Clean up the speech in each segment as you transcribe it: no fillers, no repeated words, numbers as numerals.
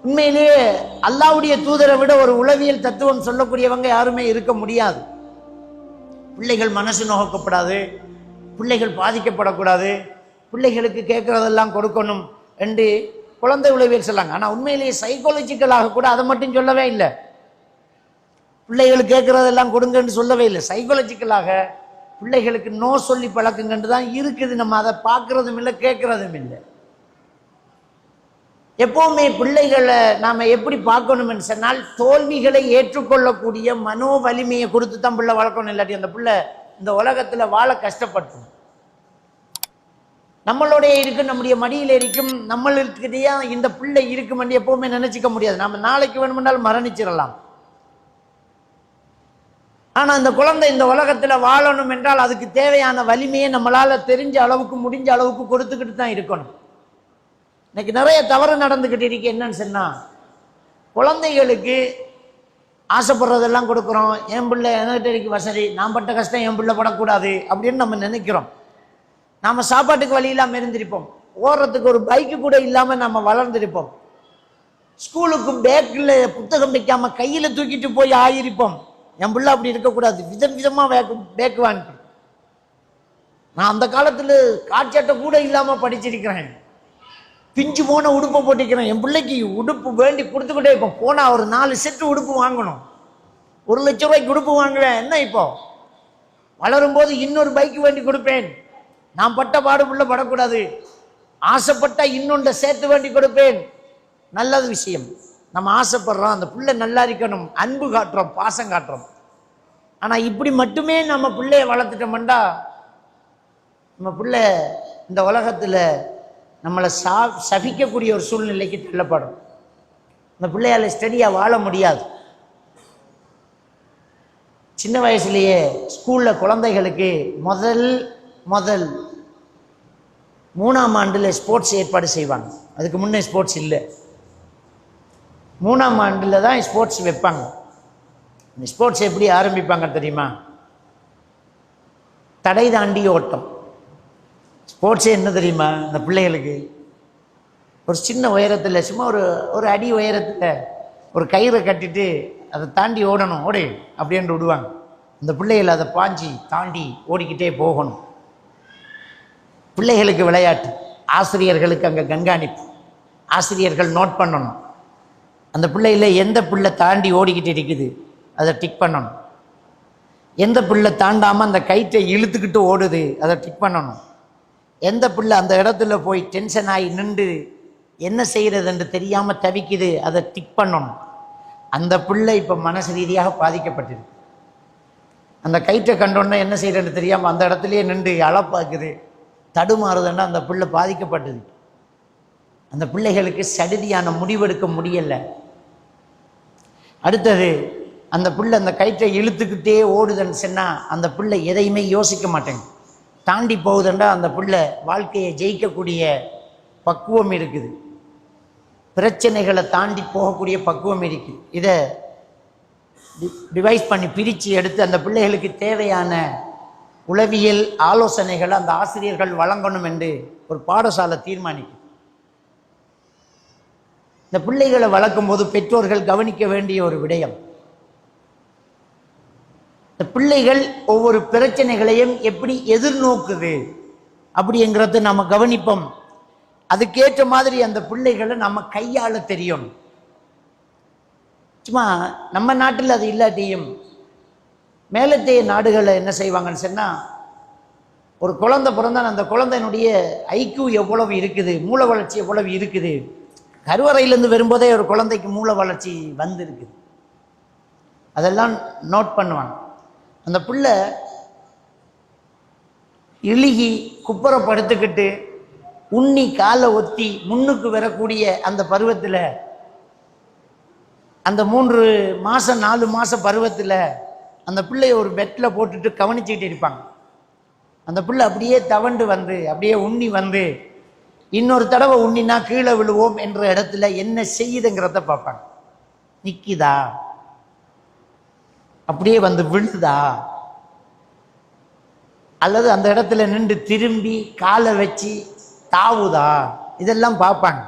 உண்மையிலேயே அல்லாஹ்வுடைய தூதரை விட ஒரு உளவியல் தத்துவம் சொல்லக்கூடியவங்க யாருமே இருக்க முடியாது. பிள்ளைகள் மனசு நோக்கப்படாது, பிள்ளைகள் பாதிக்கப்படக்கூடாது, பிள்ளைகளுக்கு கேட்கறதெல்லாம் கொடுக்கணும் என்று குழந்தை உளவியல் சொல்லாங்க. ஆனால் உண்மையிலேயே சைக்காலஜிக்கலாக கூட அதை மட்டும் சொல்லவே இல்லை. பிள்ளைகளுக்கு கேட்கறதெல்லாம் கொடுங்கன்னு சொல்லவே இல்லை. சைக்காலஜிக்கலாக பிள்ளைகளுக்கு நோ சொல்லி பழக்குங்கன்னு தான் இருக்குது. நம்ம அதை பார்க்கறதும் இல்லை, கேட்கறதும் இல்லை. எப்பவுமே பிள்ளைகளை நாம எப்படி பார்க்கணும்னு சொன்னால், தோல்விகளை ஏற்றுக்கொள்ளக்கூடிய மனோ வலிமையை கொடுத்து தான் பிள்ளை வளர்க்கணும். இல்லாட்டி அந்த பிள்ளை இந்த உலகத்துல வாழ கஷ்டப்படும். நம்மளுடைய இருக்கும், நம்முடைய மடியில் இருக்கும், நம்மளுக்கிட்டே இந்த பிள்ளை இருக்குமென்று எப்பவுமே நினைச்சிக்க முடியாது. நம்ம நாளைக்கு வேணுமென்றால் மரணிச்சிடலாம். ஆனா இந்த குழந்தை இந்த உலகத்துல வாழணும் என்றால் அதுக்கு தேவையான வலிமையை நம்மளால தெரிஞ்ச அளவுக்கு, முடிஞ்ச அளவுக்கு கொடுத்துக்கிட்டு தான் இருக்கணும். இன்னைக்கு நிறைய தவறு நடந்துகிட்டு இருக்கு. என்னன்னு சொன்னா, குழந்தைகளுக்கு ஆசைப்படுறதெல்லாம் கொடுக்குறோம். என் பிள்ளை என்கிட்ட வசதி, நான் பட்ட கஷ்டம் என் பிள்ளை படக்கூடாது அப்படின்னு நம்ம நினைக்கிறோம். நாம சாப்பாட்டுக்கு வழி இல்லாம இருந்திருப்போம், ஓடுறதுக்கு ஒரு பைக்கு கூட இல்லாம நம்ம வளர்ந்திருப்போம், ஸ்கூலுக்கு பேக்கில் புத்தகம் வைக்காம கையில தூக்கிட்டு போய் ஆயிருப்போம். என் பிள்ளை அப்படி இருக்கக்கூடாது, விதம் விதமா பேக்கு வாங்கி. நான் அந்த காலத்துல காட்சட்டை கூட இல்லாம படிச்சிருக்கிறேன். பிஞ்சு போன உடுப்பை போட்டிக்கிறேன். என் பிள்ளைக்கு உடுப்பு வேண்டி கொடுத்துக்கிட்டே இருப்போம். போனா ஒரு 4 செட்டு உடுப்பு வாங்கணும். 1 லட்சம் ரூபாய்க்கு உடுப்பு வாங்குவேன். என்ன இப்போ வளரும் போது இன்னொரு பைக்கு வேண்டி கொடுப்பேன். நான் பட்ட பாடு புள்ள படக்கூடாது, ஆசைப்பட்டா இன்னொன்றை சேர்த்து வேண்டி கொடுப்பேன். நல்லது விஷயம். நம்ம ஆசைப்படுறோம், அந்த பிள்ளை நல்லா இருக்கணும், அன்பு காட்டுறோம், பாசம் காட்டுறோம். ஆனா இப்படி மட்டுமே நம்ம பிள்ளைய வளர்த்துட்டோம்டா, நம்ம பிள்ளை இந்த உலகத்துல நம்மளை சபிக்கக்கூடிய ஒரு சூழ்நிலைக்கு தள்ளப்படும். இந்த பிள்ளையால ஸ்டடியா வாழ முடியாது. சின்ன வயசுலயே ஸ்கூல்ல குழந்தைகளுக்கு முதல் 3ஆம் ஆண்டுல ஸ்போர்ட்ஸ் ஏற்பாடு செய்வாங்க. அதுக்கு முன்னே ஸ்போர்ட்ஸ் இல்லை. 3ஆம் ஆண்டுல தான் ஸ்போர்ட்ஸ் வைப்பாங்க. இந்த ஸ்போர்ட்ஸ் எப்படி ஆரம்பிப்பாங்க தெரியுமா? தடை தாண்டி ஓட்டம். ஸ்போர்ட்ஸே என்ன தெரியுமா? இந்த பிள்ளைகளுக்கு ஒரு சின்ன உயரத்தில், சும்மா ஒரு அடி உயரத்தில் ஒரு கயிறை கட்டிட்டு அதை தாண்டி ஓடணும், ஓடு அப்படின்னு விடுவாங்க. இந்த பிள்ளைகள் அதை பாஞ்சி தாண்டி ஓடிக்கிட்டே போகணும். பிள்ளைகளுக்கு விளையாட்டு, ஆசிரியர்களுக்கு அங்கே கண்காணிப்பு, ஆசிரியர்கள் நோட் பண்ணணும். அந்த பிள்ளையில எந்த பிள்ளை தாண்டி ஓடிக்கிட்டு இருக்குது அதை டிக் பண்ணணும். எந்த பிள்ளை தாண்டாமல் அந்த கயிற்றை இழுத்துக்கிட்டு ஓடுது அதை டிக் பண்ணணும். எந்த பிள்ளை அந்த இடத்துல போய் டென்ஷன் ஆகி நின்று என்ன செய்யறதுன்னு தெரியாமல் தவிக்குது அதை டிக் பண்ணணும். அந்த பிள்ளை இப்போ மனசு ரீதியாக பாதிக்கப்பட்டிருக்கு. அந்த கயிற்றை கண்டோன்னா என்ன செய்யறதுன்னு தெரியாமல் அந்த இடத்துலயே நின்று அழப்பாக்குது, தடுமாறுதுன்னா அந்த பிள்ளை பாதிக்கப்பட்டது. அந்த பிள்ளைகளுக்கு சடுதியான முடிவெடுக்க முடியலை. அடுத்தது, அந்த பிள்ளை அந்த கயிற்றை இழுத்துக்கிட்டே ஓடுதுன்னு சொன்னால் அந்த பிள்ளை எதையுமே யோசிக்க மாட்டேங்க. தாண்டி போகுதுண்டா அந்த பிள்ளை வாழ்க்கையை ஜெயிக்கக்கூடிய பக்குவம் இருக்குது, பிரச்சனைகளை தாண்டி போகக்கூடிய பக்குவம் இருக்குது. இதை டிவைஸ் பண்ணி பிரித்து எடுத்து அந்த பிள்ளைகளுக்கு தேவையான உளவியல் ஆலோசனைகளை அந்த ஆசிரியர்கள் வழங்கணும் என்று ஒரு பாடசாலை தீர்மானிக்கும். இந்த பிள்ளைகளை வளர்க்கும் போது பெற்றோர்கள் கவனிக்க வேண்டிய ஒரு விடயம், இந்த பிள்ளைகள் ஒவ்வொரு பிரச்சனைகளையும் எப்படி எதிர்நோக்குது அப்படிங்கிறத நம்ம கவனிப்போம். அதுக்கேற்ற மாதிரி அந்த பிள்ளைகளை நம்ம கையாள தெரியும். சும்மா நம்ம நாட்டில் அது இல்லாட்டியும் மேலத்தைய நாடுகளை என்ன செய்வாங்கன்னு சொன்னால், ஒரு குழந்தை பிறந்தால் அந்த குழந்தையினுடைய ஐக்கியூ எவ்வளவு இருக்குது, மூளை வளர்ச்சி எவ்வளவு இருக்குது, கருவறையிலேருந்து வரும்போதே ஒரு குழந்தைக்கு மூளை வளர்ச்சி வந்துருக்குது, அதெல்லாம் நோட் பண்ணுவாங்க. அந்த பிள்ளை இழுகி குப்புறப்படுத்துக்கிட்டு உண்ணி காலை ஒத்தி முன்னுக்கு வரக்கூடிய அந்த பருவத்தில், அந்த 3 மாதம் 4 மாத பருவத்தில் அந்த பிள்ளைய ஒரு பெட்டில் போட்டுட்டு கவனிச்சுக்கிட்டு இருப்பாங்க. அந்த பிள்ளை அப்படியே தவண்டு வந்து அப்படியே உண்ணி வந்து இன்னொரு தடவை உண்ணினா கீழே விழுவோம் என்ற இடத்துல என்ன செய்யுதுங்கிறத பார்ப்பாங்க. நிற்கிதா, அப்படியே வந்து விழுதா, அல்லது அந்த இடத்துல நின்று திரும்பி காலை வச்சு தாவுதா, இதெல்லாம் பார்ப்பாங்க.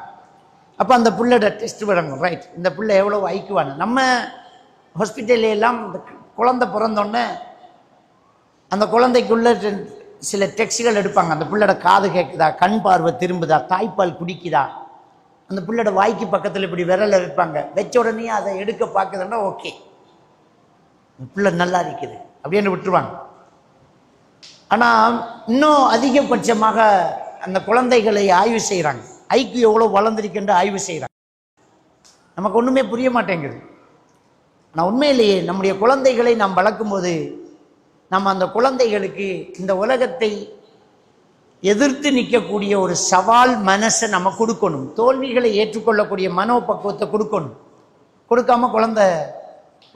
அப்போ அந்த புள்ளோட டெஸ்ட் விடணும், ரைட், இந்த புள்ள எவ்வளோ ஐக்குவானு. நம்ம ஹாஸ்பிட்டல்ல எல்லாம் இந்த குழந்தை பிறந்தோடனே அந்த குழந்தைக்குள்ள சில டெஸ்ட்கள் எடுப்பாங்க. அந்த புள்ளோட காது கேட்குதா, கண் பார்வை திரும்புதா, தாய்ப்பால் குடிக்குதா, அந்த புள்ளோட வாய்க்கு பக்கத்தில் இப்படி விரலை வைப்பாங்க. வச்ச உடனே அதை எடுக்க பார்க்குதுன்னா ஓகே, பிள்ளை நல்லா இருக்குது அப்படின்னு விட்டுருவாங்க. ஆனால் இன்னும் அதிகபட்சமாக அந்த குழந்தைகளை ஆய்வு செய்கிறாங்க. ஐக்கு எவ்வளோ வளர்ந்துருக்குன்ற ஆய்வு செய்கிறாங்க. நமக்கு ஒன்றுமே புரிய மாட்டேங்குது. ஆனால் உண்மையிலேயே நம்முடைய குழந்தைகளை நாம் வளர்க்கும் போது நம்ம அந்த குழந்தைகளுக்கு இந்த உலகத்தை எதிர்த்து நிற்கக்கூடிய ஒரு சவால் மனசை நம்ம கொடுக்கணும். தோல்விகளை ஏற்றுக்கொள்ளக்கூடிய மனோபக்குவத்தை கொடுக்கணும். கொடுக்காம குழந்தை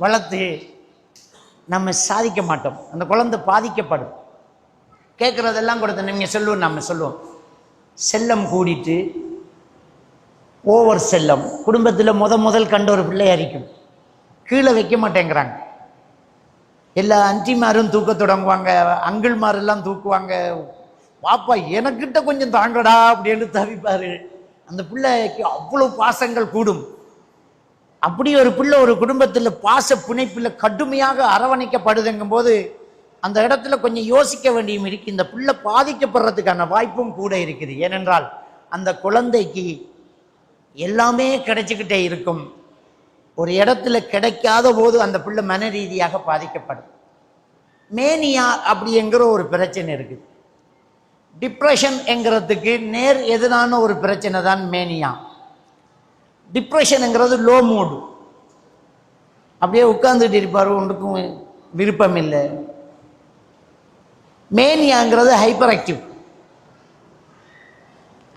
வளர்த்து நம்ம சாதிக்க மாட்டோம். அந்த குழந்தை பாதிக்கப்படும். கேட்குறதெல்லாம் கொடுத்த நீங்கள் சொல்லுவோம், நம்ம சொல்லுவோம் செல்லம் கூடிட்டு ஓவர் செல்லம். குடும்பத்தில் முதல் கண்ட ஒரு பிள்ளையா இருக்கும், கீழே வைக்க மாட்டேங்கிறாங்க. எல்லா அன்டிமாரும் தூக்க தொடங்குவாங்க, அங்கிள்மாரெல்லாம் தூக்குவாங்க. பாப்பா எனக்கிட்ட கொஞ்சம் தாங்கடா அப்படின்னு தவிப்பாரு. அந்த பிள்ளைக்கு அவ்வளோ பாசங்கள் கூடும். அப்படி ஒரு பிள்ளை ஒரு குடும்பத்தில் பாச பிணைப்பில் கடுமையாக அரவணைக்கப்படுதுங்கும் போது அந்த இடத்துல கொஞ்சம் யோசிக்க வேண்டியும் இருக்கு. இந்த பிள்ளை பாதிக்கப்படுறதுக்கான வாய்ப்பும் கூட இருக்குது. ஏனென்றால் அந்த குழந்தைக்கு எல்லாமே கிடைச்சிக்கிட்டே இருக்கும். ஒரு இடத்துல கிடைக்காத போது அந்த பிள்ளை மன ரீதியாக பாதிக்கப்படும். மேனியா அப்படிங்கிற ஒரு பிரச்சனை இருக்குது. டிப்ரெஷன் என்கிறதுக்கு நேர் எதிரான ஒரு பிரச்சனை தான் மேனியா. டிப்ரெஷனுங்கிறது லோ மூடு, அப்படியே உட்கார்ந்துட்டு இருப்பார், ஒன்றுக்கும் விருப்பம் இல்லை. மேனியாங்கிறது ஹைப்பர் ஆக்டிவ்,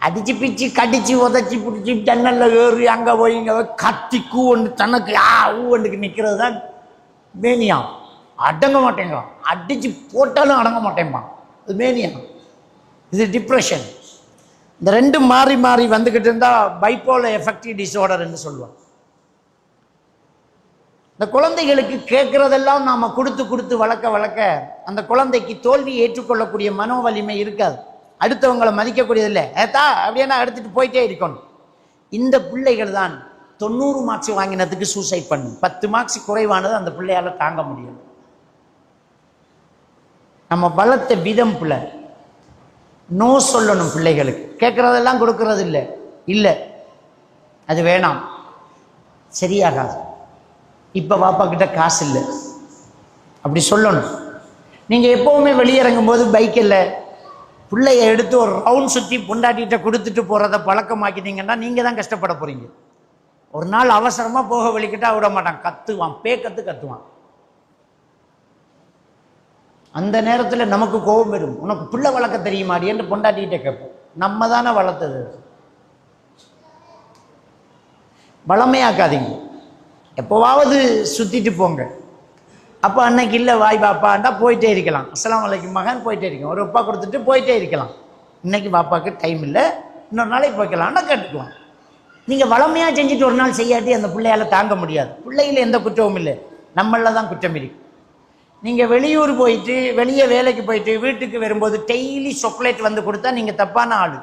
அடிச்சு பிச்சு கடிச்சு உதச்சி பிடிச்சி ஜன்னல்ல ஏறி அங்கே போய் இங்கே கத்தி கூவண்டு தனக்கு ஊவண்டுக்கு நிற்கிறது தான் மேனியா. அடங்க மாட்டேங்கிறான், அடிச்சு போட்டாலும் அடங்க மாட்டேன்பான், அது மேனியா. இது டிப்ரெஷன். இந்த ரெண்டும் மாறி மாறி வந்துக்கிட்டு இருந்தால் பைப்போலர் எஃபெக்டிவ் டிஸார்டர்ன்னு சொல்லுவாங்க. இந்த குழந்தைகளுக்கு கேட்குறதெல்லாம் நாம் கொடுத்து கொடுத்து வளர்க்க அந்த குழந்தைக்கு தோல்வி ஏற்றுக்கொள்ளக்கூடிய மனோ வலிமை இருக்காது. அடுத்தவங்களை மதிக்கக்கூடியதில்லை, ஏத்தா அப்படின்னா எடுத்துட்டு போயிட்டே இருக்கணும். இந்த பிள்ளைகள் தான் 90 மார்க்ஸ் வாங்கினதுக்கு சூசைட் பண்ணும். 10 மார்க்ஸ் குறைவானது அந்த பிள்ளையால தாங்க முடியும். நம்ம வளர்த்த விதம் பிள்ளை நோ சொல்லணும். பிள்ளைகளுக்கு கேட்கறதெல்லாம் கொடுக்கறது இல்லை, அது வேணாம், சரியாகாது, இப்போ பாப்பா கிட்ட காசு இல்லை அப்படி சொல்லணும். நீங்கள் எப்போவுமே வெளியிறங்கும் போது பைக்கில் பிள்ளைய எடுத்து ஒரு ரவுண்ட் சுற்றி பொண்டாட்டிகிட்ட கொடுத்துட்டு போகிறத பழக்கமாக்கிட்டீங்கன்னா நீங்கள் தான் கஷ்டப்பட போகிறீங்க. ஒரு நாள் அவசரமாக போக வெளிக்கிட்டா விட மாட்டான், கத்துவான், கத்துவான். அந்த நேரத்தில் நமக்கு கோபம் வரும். உனக்கு பிள்ளை வளர்க்க தெரியுமாடி என்று பொண்டாட்டிகிட்ட கேட்போம். நம்ம தானே வளர்த்தது. வளமையாக்காதீங்க, எப்போவாவது சுற்றிட்டு போங்க. அப்போ அன்னைக்கு இல்லை வாய் பாப்பாண்டா போயிட்டே இருக்கலாம். அஸ்ஸலாமு அலைக்கும் மகன் போயிட்டே இருக்கலாம், ஒரு ரூபா கொடுத்துட்டு போயிட்டே இருக்கலாம். இன்னைக்கு பாப்பாவுக்கு டைம் இல்லை, இன்னொரு நாளைக்கு போய்க்கலாம்னா கேட்டுக்கலாம். நீங்கள் வளமையாக செஞ்சுட்டு ஒரு நாள் செய்யாட்டி அந்த பிள்ளையால் தாங்க முடியாது. பிள்ளையில் எந்த குற்றமும் இல்லை, நம்மளில் தான் குற்றம் இருக்கு. நீங்கள் வெளியூர் போயிட்டு வெளியே வேலைக்கு போயிட்டு வீட்டுக்கு வரும்போது டெய்லி சாக்லேட் வந்து கொடுத்தா நீங்கள் தப்பான ஆள்.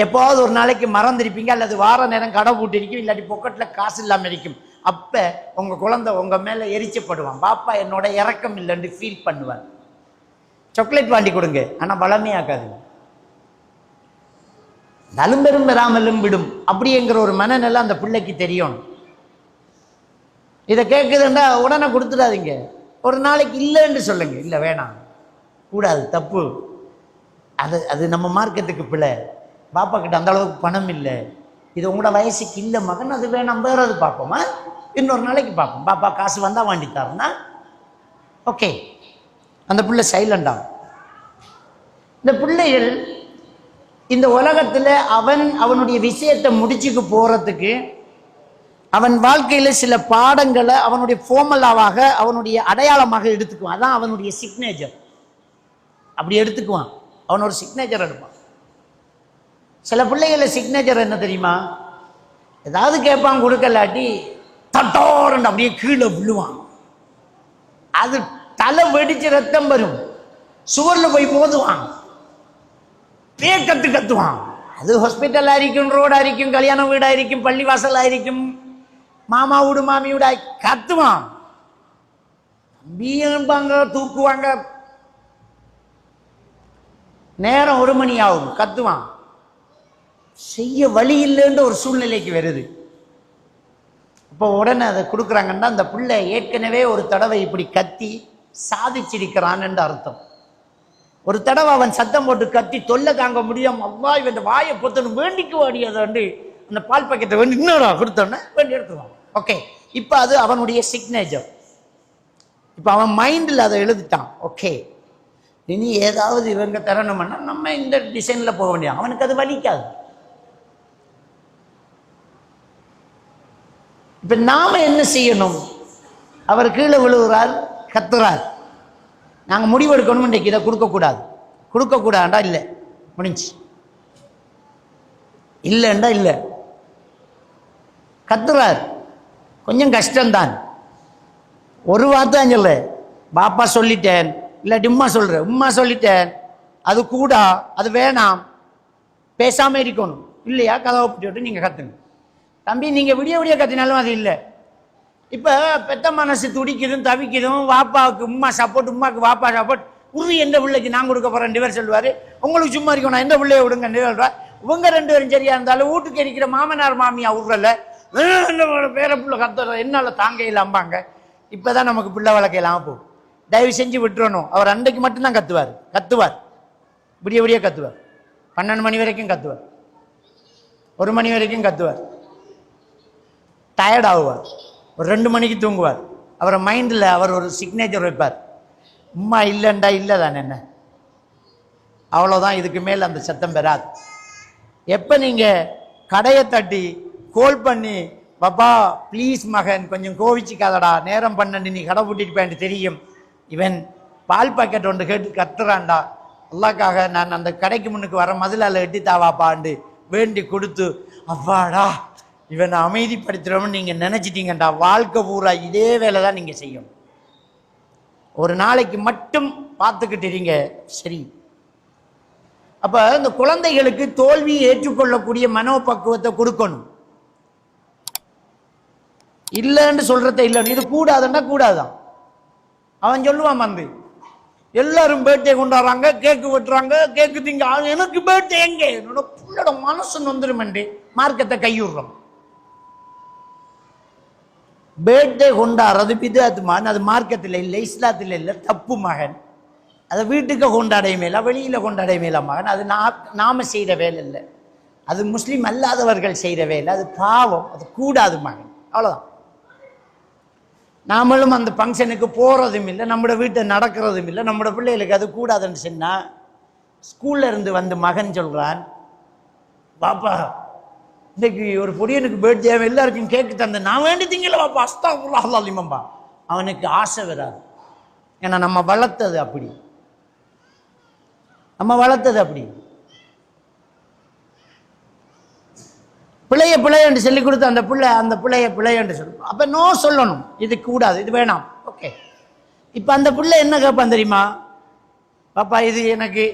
எப்போவாவது ஒரு நாளைக்கு மறந்துருப்பீங்க, அல்லது வார நேரம் கடை பூட்டிருக்கும், இல்லாட்டி பொக்கெட்டில் காசு இல்லாமல் இருக்கும். அப்போ உங்கள் குழந்தை உங்கள் மேலே எரிச்சப்படுவான். பாப்பா என்னோட இறக்கம் இல்லைன்னு ஃபீல் பண்ணுவார். சாக்லேட் வாங்கி கொடுங்க, ஆனால் பலமையாக்காது. நலும்பெரும் பெறாமலும் விடும் அப்படிங்கிற ஒரு மனநிலை அந்த பிள்ளைக்கு தெரியும். இதை கேட்குதுன்னா உடனே கொடுத்துடாதீங்க. ஒரு நாளைக்கு இல்லைன்னு சொல்லுங்க. இல்லை வேணாம், கூடாது, தப்பு, அது நம்ம மார்க்கெட்டுக்கு பிள்ளை. பாப்பா கிட்ட அந்த அளவுக்கு பணம் இல்லை, இது உங்களோட வயசுக்கு இல்லை மகன், அது வேணாம், வேற அது பார்ப்போமா, இன்னொரு நாளைக்கு பார்ப்போம். பாப்பா காசு வந்தால் வாங்கித்தாருன்னா ஓகே, அந்த பிள்ளை சைலண்டாகும். இந்த பிள்ளைகள் இந்த உலகத்தில் அவனுடைய விஷயத்தை முடிச்சுக்கு போகிறதுக்கு அவன் வாழ்க்கையில் சில பாடங்களை அவனுடைய ஃபார்முலாவாக அவனுடைய அடையாளமாக எடுத்துக்குவான். அதான் அவனுடைய சிக்னேச்சர். அப்படி எடுத்துக்குவான், அவனோட சிக்னேச்சர் எடுப்பான். சில பிள்ளைகள சிக்னேச்சர் என்ன தெரியுமா? ஏதாவது கேட்பான், கொடுக்கலாட்டி தட்டோரண்டு அப்படியே கீழே விழுவான். அது தலை வெடிச்சு ரத்தம் வரும், சுவரில் போய் மோதுவான், கத்துவான், அது ஹாஸ்பிட்டல் ஆയിരിக்கும், ரோடு ஆയിരിக்கும், கல்யாண வீடு ஆയിരിக்கும், பள்ளிவாசல் ஆയിരിக்கும், மாமா வீடு மாமி வீடு கத்துவான், தம்பியம்பாங்க, தூக்குவாங்க. நேரம் 1 மணி ஆகும், கத்துவான். செய்ய வழி இல்லைன்ற ஒரு சூழ்நிலைக்கு வருது. இப்போ உடனே அதை கொடுக்குறாங்கன்னா அந்த பிள்ளை ஏற்கனவே ஒரு தடவை இப்படி கத்தி சாதிச்சிருக்கிறான் என்று அர்த்தம். ஒரு தடவை அவன் சத்தம் போட்டு கத்தி தொல்லை தாங்க முடியாம அவ்வா இவன் வாயை பொத்தணும் வேண்டிக்கு வாடியதை வந்து அந்த பால் பாக்கெட்டை வேண்டி இன்னொரு கொடுத்தோன்னே வேண்டி எடுத்துருவான். ஓகே, இப்போ அது அவனுடைய சிக்னேச்சர். இப்போ அவன் மைண்டில் அதை எழுதிட்டான். ஓகே, இனி ஏதாவது இவங்க தரணும்னா நம்ம இந்த டிசைனில் போக வேண்டிய, அவனுக்கு அது வலிக்காது. இப்போ நாம என்ன செய்யணும்? அவர் கீழே விழுகிறார், கத்துறார், நாங்கள் முடிவெடுக்கணும், இன்றைக்கு இதை கொடுக்கக்கூடாதுண்டா இல்லை, முடிஞ்சு இல்லைண்டா இல்லை. கத்துறார், கொஞ்சம் கஷ்டம்தான். ஒரு வார்த்தை சொல்ல, பாப்பா சொல்லிட்டேன், இல்லாட்டி உம்மா சொல்ற, உம்மா சொல்லிட்டேன், அது கூடா, அது வேணாம், பேசாம இருக்கணும். இல்லையா, கதவை போட்டு நீங்க கத்துங்க. தம்பி நீங்க விடிய விடிய கத்தினாலும் அது இல்லை. இப்ப பெத்த மனசு துடிக்குதும் தவிக்குதும், வாப்பாவுக்கு உம்மா சப்போர்ட், உம்மாக்கு வாப்பா சப்போர்ட். உறுதி எந்த பிள்ளைக்கு நான் கொடுக்க போறேன் 2 பேர் சொல்லுவாரு, உங்களுக்கு சும்மா இருக்கும் நான் எந்த பிள்ளைய விடுங்க சொல்றா. இவங்க 2 பேரும் சரியா இருந்தாலும் வீட்டுக்கு இருக்கிற மாமனார் மாமியா விடுறல, பேர பிள்ளை கத்துற என்னால தாங்க இல்லாம்பாங்க. இப்பதான் நமக்கு பிள்ளை வளர்க்க இல்லாம போகும். தயவு செஞ்சு விட்டுறணும். அவர் அன்றைக்கு மட்டும்தான் கத்துவார், விடிய விடிய கத்துவார், 12 மணி வரைக்கும் கத்துவார், 1 மணி வரைக்கும் கத்துவார், டயர்ட் ஆகுவார், ஒரு 2 மணிக்கு தூங்குவார். அவரை மைண்டில் அவர் ஒரு சிக்னேச்சர் வைப்பார், உம்மா இல்லைண்டா இல்லை தானே, என்ன அவ்வளோதான், இதுக்கு மேல் அந்த சத்தம் பெறாது. எப்போ நீங்கள் கடையை தட்டி கோல் பண்ணி, பாப்பா ப்ளீஸ் மகன் கொஞ்சம் கோவிச்சிக்காதடா, நேரம் 12 நீ கடை பூட்டிட்டு போயிட்டு தெரியும், இவன் பால் பாக்கெட் ஒன்று கேட்டு கத்துறான்டா, அல்லாக்காக நான் அந்த கடைக்கு முன்னுக்கு வர மதிலால் எட்டித்தாவாப்பாண்டு வேண்டி கொடுத்து, அப்பாடா இவனை அமைதிப்படுத்துறோம்னு நீங்க நினைச்சிட்டீங்கடா, வாழ்க்கை பூரா இதே வேலை தான் நீங்க செய்யணும். ஒரு நாளைக்கு மட்டும் பார்த்துக்கிட்டு இருங்க, சரி? அப்ப இந்த குழந்தைகளுக்கு தோல்வியை ஏற்றுக்கொள்ளக்கூடிய மனோபக்குவத்தை கொடுக்கணும். இல்லைன்னு சொல்றத இல்லைன்னு, இது கூடாதுன்னா கூடாதான். அவன் சொல்லுவான் வந்து, எல்லாரும் பர்த்டே கொண்டாடுறாங்க, கேக்கு வெட்டுறாங்க, கேக்கு திங்க, எனக்கு பர்த்டே எங்க? என்னோட புள்ளோட மனசு வந்துருமெண்டு மார்க்கத்தை கையுடுறோம். பர்த்டே கொண்டாடுறது பிதாத்துமான், அது மார்க்கத்தில் இல்லை, இஸ்லாத்தில் இல்லை, தப்பு மகன். அதை வீட்டுக்கு கொண்டாடைய மேலா, வெளியில கொண்டாடைய மேலா மகன், அது நாம செய்கிற வேலை இல்லை, அது முஸ்லீம் அல்லாதவர்கள் செய்கிற வேலை, அது பாவம், அது கூடாது மகன், அவ்வளோதான். நாமளும் அந்த ஃபங்க்ஷனுக்கு போகிறதும் இல்லை, நம்மளோட வீட்டை நடக்கிறதும் இல்லை, நம்மளோட பிள்ளைகளுக்கு அது கூடாதுன்னு சொன்னால், ஸ்கூல்ல இருந்து வந்து மகன் சொல்கிறான், பாப்பா இன்னைக்கு ஒரு பொடியனுக்கு பர்த்டே, எல்லாருக்கும் கேக்கு தந்த, நான் வேண்டி திங்கல பாப்பா, அஸ்தக்ஃபிருல்லாஹ் அலிமம்பா. அவனுக்கு ஆசை வராது. ஏன்னா நம்ம வளர்த்தது அப்படி, பிள்ளைய சொல்லி கொடுத்து அந்த பிள்ளைய சொல்லணும். அப்ப நோ சொல்லணும், இது கூடாது, இது வேணாம். ஓகே, இப்ப அந்த பிள்ளை என்ன கேட்பான் தெரியுமா? பாப்பா இது எனக்கு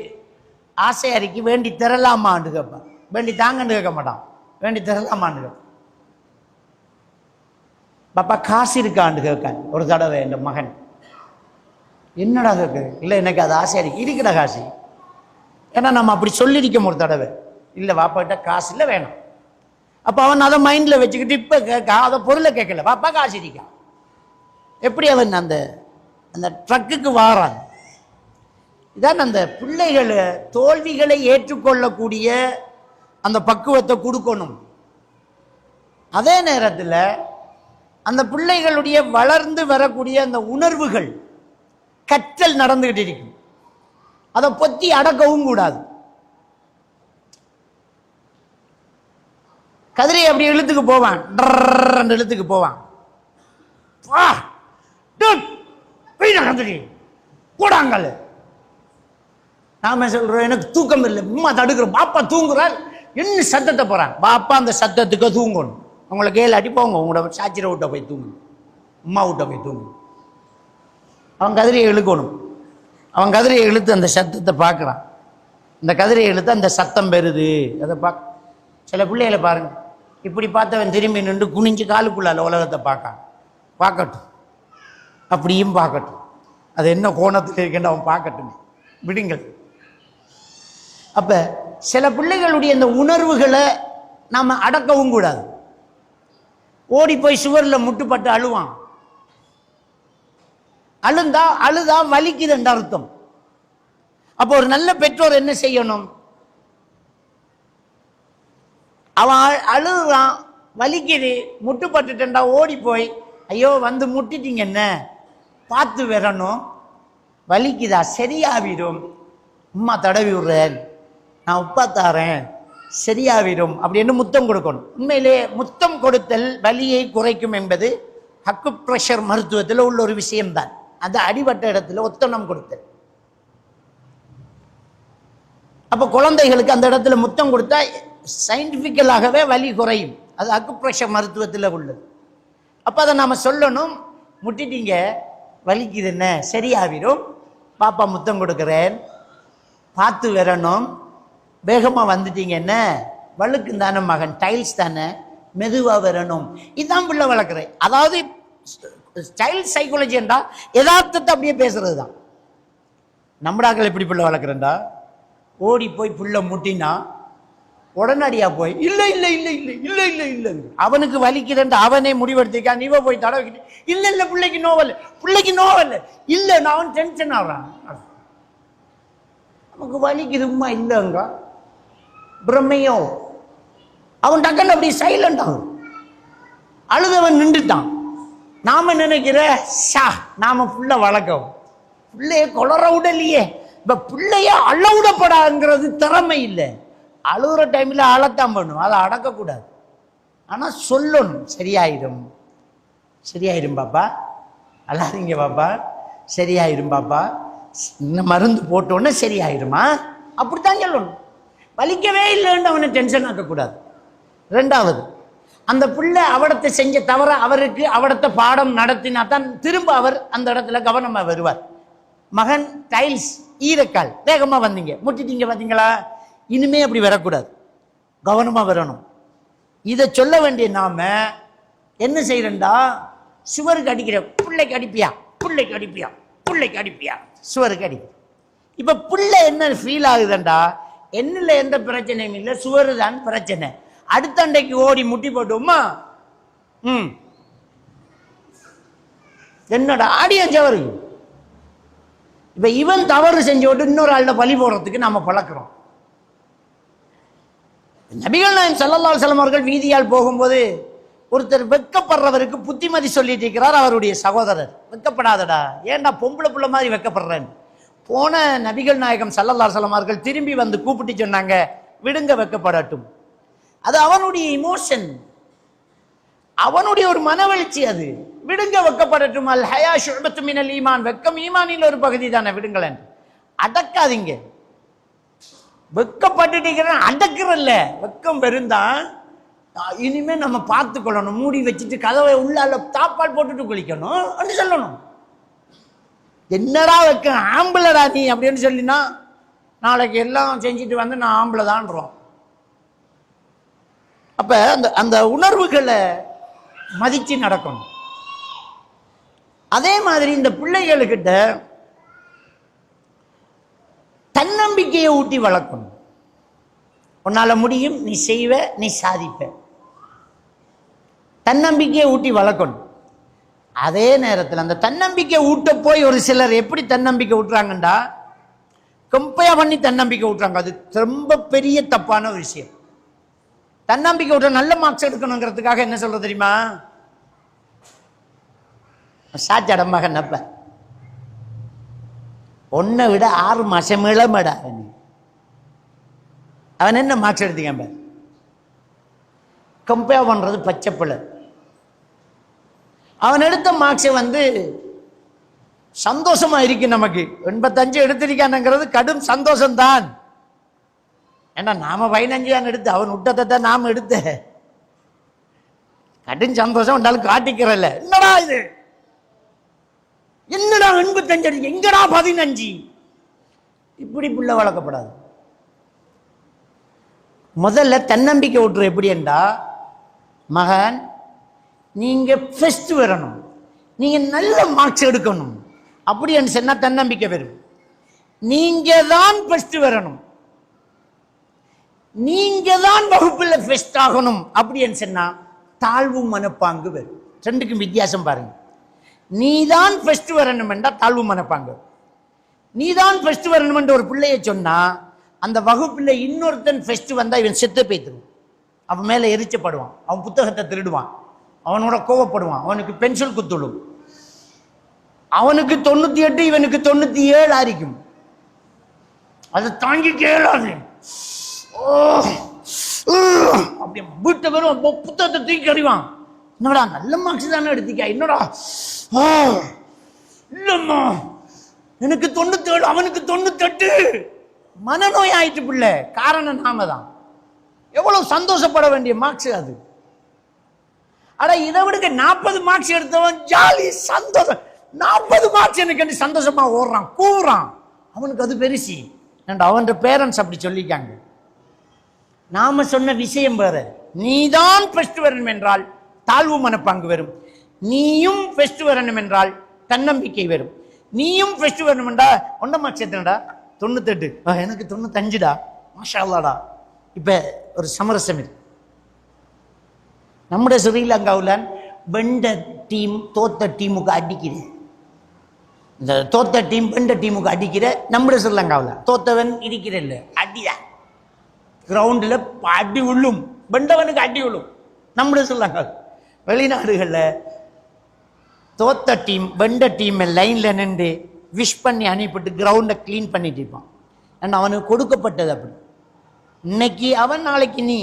ஆசையா இருக்கு, வேண்டி தரலாமான்னு கேட்பான். வேண்டி தாங்கன்னு கேட்க மாட்டான், வேண்டி தரலாமான்னு கேட்பான். பாப்பா காசு இருக்கான்னு கேட்கான். ஒரு தடவை என் மகன், என்னடா கேட்கு? இல்லை எனக்கு அது ஆசையா இருக்கு. இருக்குடா காசு. ஏன்னா நம்ம அப்படி சொல்லியிருக்கோம் ஒரு தடவை, இல்லை பாப்பா கிட்ட காசு இல்லை, வேணும். அப்போ அவன் அதை மைண்டில் வச்சுக்கிட்டு இப்போ கேட்க, அதை பொருளை கேட்கல, பாப்பா காசு இருக்கா. எப்படி அவன் அந்த அந்த ட்ரக்குக்கு வாரான். இதான் அந்த பிள்ளைகளை தோல்விகளை ஏற்றுக்கொள்ளக்கூடிய அந்த பக்குவத்தை கொடுக்கணும். அதே நேரத்தில் அந்த பிள்ளைகளுடைய வளர்ந்து வரக்கூடிய அந்த உணர்வுகள் கற்றல் நடந்துகிட்டு இருக்கும், அதை பொத்தி அடக்கவும் கூடாது. கதிரை அப்படி எழுத்துக்கு போவான், எழுத்துக்கு போவான், கூடாங்கல். நாம சொல்றோம் எனக்கு தூக்கம் இல்லை, அம்மா தடுக்கிறோம், பாப்பா தூங்குறாள், என்ன சத்தத்தை போறான், பாப்பா அந்த சத்தத்துக்கு தூங்கணும். உங்களை கேளாட்டி போங்க, உங்களோட சாச்சிரை விட்ட போய் தூங்கணும், அம்மா விட்ட போய் தூங்கணும். அவன் கதிரையை இழுக்கணும். அவன் கதிரையை இழுத்து அந்த சத்தத்தை பார்க்குறான். இந்த கதிரை இழுத்து அந்த சத்தம் பெறுது. அதை சில பிள்ளைகளை பாருங்க, இப்படி பார்த்தவன் திரும்பி நின்று குனிஞ்சு காலுக்குள்ளால உலகத்தை பார்க்கட்டும், அப்படியும் பார்க்கட்டும். அது என்ன கோணத்தில் இருக்கின்ற அவன் பார்க்கட்டும், விடுங்கள். அப்ப சில பிள்ளைகளுடைய இந்த உணர்வுகளை நாம அடக்கவும் கூடாது. ஓடி போய் சுவரில் முட்டுப்பட்டு அழுவான். அழுதா வலிக்குதுன்ற அர்த்தம். அப்போ ஒரு நல்ல பெற்றோர் என்ன செய்யணும்? அவன் அழுகுறான், வலிக்குது, முட்டுப்பட்டுட்டா ஓடி போய், ஐயோ வந்து முட்டிட்டீங்க, என்ன பார்த்து வரணும், வலிக்குதா, சரியாவிடும், உம்மா தடவி விடுறேன், நான் உப்பா தாரேன், சரியாவிடும் அப்படின்னு முத்தம் கொடுக்கணும். உண்மையிலே முத்தம் கொடுத்தல் வலியை குறைக்கும் என்பது அக்குப்ரெஷர் மருத்துவத்தில் உள்ள ஒரு விஷயம்தான். அந்த அடிபட்ட இடத்துல ஒத்தனம் கொடுத்தல். அப்போ குழந்தைகளுக்கு அந்த இடத்துல முத்தம் கொடுத்தா சயின்டிஃபிக்கலாகவே வலி குறையும். அது அக்குப்ரெஷர் மருத்துவத்தில் உள்ளது. அப்போ அதை நாம் சொல்லணும், முட்டிட்டீங்க, வலிக்குது, என்ன சரியாவிடும், பாப்பா முத்தம் கொடுக்குறேன், பார்த்து வரணும், வேகமாக வந்துட்டீங்க, என்ன வழுக்கு தானே மகன், டைல்ஸ் தானே, மெதுவாக வரணும். இதுதான் பிள்ளை வளர்க்குறேன். அதாவது சைல்ட் சைக்காலஜி என்றா யதார்த்தத்தை அப்படியே பேசுறது தான். நம்மடாக்கள் எப்படி பிள்ளை வளர்க்குறேன்டா, ஓடி போய் புள்ள முட்டினா உடனடியா போய் இல்லை இல்லை இல்லை இல்லை இல்லை இல்லை இல்லை அவனுக்கு வலிக்குதுன்ற அவனே முடிவெடுத்திருக்கான். நீவ போய் தடவைக்கிட்டு இல்லை இல்லை பிள்ளைக்கு நோவல் இல்லை, நான் அவன் டென்ஷன் ஆகிறான், நமக்கு வலிக்குதுமா இல்லைங்க பிரம்மையோ. அவன் டக்குன்னு அப்படி சைலண்ட் ஆகும். அழுதவன் நின்றுட்டான். நாம நினைக்கிற நாம புள்ள வளர்க்கவும், பிள்ளைய கொளற விடலையே. இப்ப பிள்ளைய அழ விடப்படாதுங்கிறது திறமை இல்லை. அழுகிற டைம்ல அழத்தான் பண்ணும், அதை அடக்கக்கூடாது. ஆனா சொல்லணும், சரியாயிடும் பாப்பா, அழாதீங்க பாப்பா, சரியாயிடும் பாப்பா, இன்னும் மருந்து போட்டோன்னே சரியாயிடுமா, அப்படித்தான் சொல்லணும். வலிக்கவே இல்லைன்னு அவனை டென்ஷன் ஆக்கக்கூடாது. ரெண்டாவது, அந்த பிள்ளை அவடத்தை செஞ்ச தவிர அவருக்கு அவடத்தை பாடம் நடத்தினா தான் திரும்ப அவர் அந்த இடத்துல கவனமா வருவார். மகன் டைல்ஸ் ஈரக்கால், வேகமா வந்தீங்க, முட்டிட்டீங்க பார்த்தீங்களா, இனிமே அப்படி வரக்கூடாது, கவனமா வரணும். இதை சொல்ல வேண்டிய நாம என்ன செய்யறா, சுவருக்கு அடிக்கிற, பிள்ளைக்கு அடிப்பியா, சுவருக்கு அடி. இப்ப பிள்ளை என்ன ஃபீல் ஆகுதுண்டா, என்னல எந்த பிரச்சனையும் இல்லை, சுவரு தான் பிரச்சனை. அடுத்த அண்டைக்கு ஓடி முட்டி போட்டோமா, என்னோட ஆடியன்ஸ் அவருக்கு. இப்ப இவன் தவறு செஞ்சு விட்டு இன்னொரு ஆள்கிட்ட பழி போடுறதுக்கு நாம பழக்கிறோம். நபிகள் நாயகம் ஸல்லல்லாஹு அலைஹி வஸல்லம் அவர்கள் வீதியால் போகும்போது ஒருத்தர் வெட்கப்படுறவருக்கு புத்திமதி சொல்லிட்டு இருக்கிறார். அவருடைய சகோதரர், வெட்கப்படாதடா, ஏன்டா பொம்பளை புள்ள மாதிரி வெட்கப்படுறேன். போன நபிகள் நாயகம் ஸல்லல்லாஹு அலைஹி வஸல்லம் அவர்கள் திரும்பி வந்து கூப்பிட்டு சொன்னாங்க, விடுங்க, வெட்கப்படட்டும். அது அவனுடைய இமோஷன், அவனுடைய ஒரு மனவெழுச்சி, அது விடுங்க, வெட்கப்படட்டும். அல் ஹயா ஷுஅபத்து மினல் ஈமான், வெட்கம் ஈமானில் ஒரு பகுதி தானே, விடுங்களேன், அடக்காதீங்க. வெட்கப்பட்டுட்டு அடக்குறல்ல, வெட்கம் பெருந்தான். இனிமே நம்ம பார்த்து கொள்ளணும், மூடி வச்சுட்டு கதவை உள்ளால தாப்பால் போட்டுட்டு குளிக்கணும் அப்படின்னு சொல்லணும். என்னடா வெக்க, ஆம்பளடா நீ அப்படின்னு சொல்லினா நாளைக்கு எல்லாம் செஞ்சுட்டு வந்து நான் ஆம்பளை தான்றோம். அப்ப அந்த உணர்வுகளை மதிச்சு நடக்கணும். அதே மாதிரி இந்த பிள்ளைகளுக்கிட்ட தன்னம்பிக்கையை ஊட்டி வளர்க்கணும். உன்னால முடியும், நீ செய்வ, நீ சாதிப்ப, தன்னம்பிக்கையை ஊட்டி வளர்க்கணும். அதே நேரத்தில் அந்த தன்னம்பிக்கை ஊட்ட போய் ஒரு சிலர் எப்படி தன்னம்பிக்கை ஊட்டுறாங்கண்டா, கம்பேர் பண்ணி தன்னம்பிக்கை ஊட்டுறாங்க. அது ரொம்ப பெரிய தப்பான ஒரு விஷயம். தன்னம்பிக்கை ஊட்ட நல்ல மார்க்ஸ் எடுக்கணுங்கிறதுக்காக என்ன சொல்றது தெரியுமா, சாச்சடமாக நப்ப ஒன்னை விட 6 மாசம் இளமடா, அவன் என்ன மார்க்ஸ் எடுத்தீங்க, கம்பேர் பண்றது பச்சை பிள்ளை. அவன் எடுத்த மார்க்ஸை வந்து சந்தோஷமா இருக்கு, நமக்கு 85 எடுத்திருக்கானுங்கிறது கடும் சந்தோஷம்தான். ஏன்னா நாம 15 தான் எடுத்து, அவன் விட்டதை தான் நாம எடுத்த, கடும் சந்தோஷம் உண்டாலும் காட்டிக்கிறல்ல. என்னடா இது, என்னடா 85 எங்கடா 15, இப்படி புள்ள வளர்க்கப்படாது. முதல்ல தன்னம்பிக்கை ஊட்டுற எப்படி என்றா, மகன் நீங்க ஃபர்ஸ்ட் வரணும், நீங்க நல்ல மார்க்ஸ் எடுக்கணும் அப்படின்னு சொன்னா தன்னம்பிக்கை வரும். நீங்க தான் ஃபர்ஸ்ட் வரணும், நீங்க தான் வகுப்புல ஃபர்ஸ்ட் ஆகணும் அப்படின்னு சொன்னா தாழ்வு மனப்பாங்கு வரும். ரெண்டுக்கும் வித்தியாசம் பாருங்க. நீதான் ஃபர்ஸ்ட் வரணும் என்றா தாழ்வு மனப்பாங்கு. நீதான் ஃபர்ஸ்ட் வரணும் என்ற ஒரு பிள்ளைய சொன்னா அந்த வகுப்புல இன்னொருத்தன் ஃபர்ஸ்ட் வந்தா இவன் செத்து போய்த்துருவான், அவன் மேல எரிச்சப்படுவான், அவன் புத்தகத்தை திருடுவான், அவனோட கோவப்படுவான், அவனுக்கு பென்சில் குத்துடும், அவனுக்கு 98 இவனுக்கு 97 ஆரிக்கும். அது தாங்கிக்க இயலாது. அப்படியே வீட்டை வரும், புத்தகத்தை தூக்கி அறிவான். என்னடா நல்ல மார்க்ஸ் தானே எடுத்திக்கா, என்னடா இல்லம்மா எனக்கு 97 அவனுக்கு 98. மனநோய் ஆயிட்டு பிள்ளை. காரணம் நாம தான். எவ்வளவு சந்தோஷப்பட வேண்டிய மார்க்ஸ் அது. அட இதை விடுக்க 40 மார்க்ஸ் எடுத்தவன் ஜாலி சந்தோஷம். 40 மார்க்ஸ் எனக்கு சந்தோஷமா ஓடுறான் கூறான், அவனுக்கு அது பெருசி. அவன் பேரண்ட்ஸ் அப்படி சொல்லிக்காங்க. நாம சொன்ன விஷயம் வேற. நீதான் ஃபர்ஸ்ட் வரணும் என்றால் தாழ்வு மனப்பாங்கு வரும், நீயும் ஃபர்ஸ்ட் வரணும் என்றால் தன்னம்பிக்கை வரும். நீயும் ஃபர்ஸ்ட் வரணும் என்றா ஒன்ன மார்க்ஸ் எத்தனடா 98, எனக்கு 95டா, மாஷா அல்லாஹ்டா. இப்ப ஒரு சமரசம் இருக்கு. நம்முடைய ஸ்ரீலங்காவில் வெண்ட டீம் தோத்த டீமுக்கு அடிக்கிற, இந்த தோத்த டீம் வெண்ட டீமுக்கு அடிக்கிற நம்முடைய ஸ்ரீலங்காவில் தோத்தவன் இருக்கிற இல்லை அடிதான் கிரவுண்டில் அடி உள்ளும், வெண்டவனுக்கு அடி உள்ளும். நம்முடைய ஸ்ரீலங்காவில் வெளிநாடுகளில் தோத்த டீம் வெண்ட டீம் லைனில் நின்று விஷ் பண்ணி அனுப்பிட்டு கிரவுண்டை கிளீன் பண்ணிட்டு இருப்பான். அண்ட் அவனுக்கு கொடுக்கப்பட்டது அப்படி. இன்னைக்கு அவன், நாளைக்கு நீ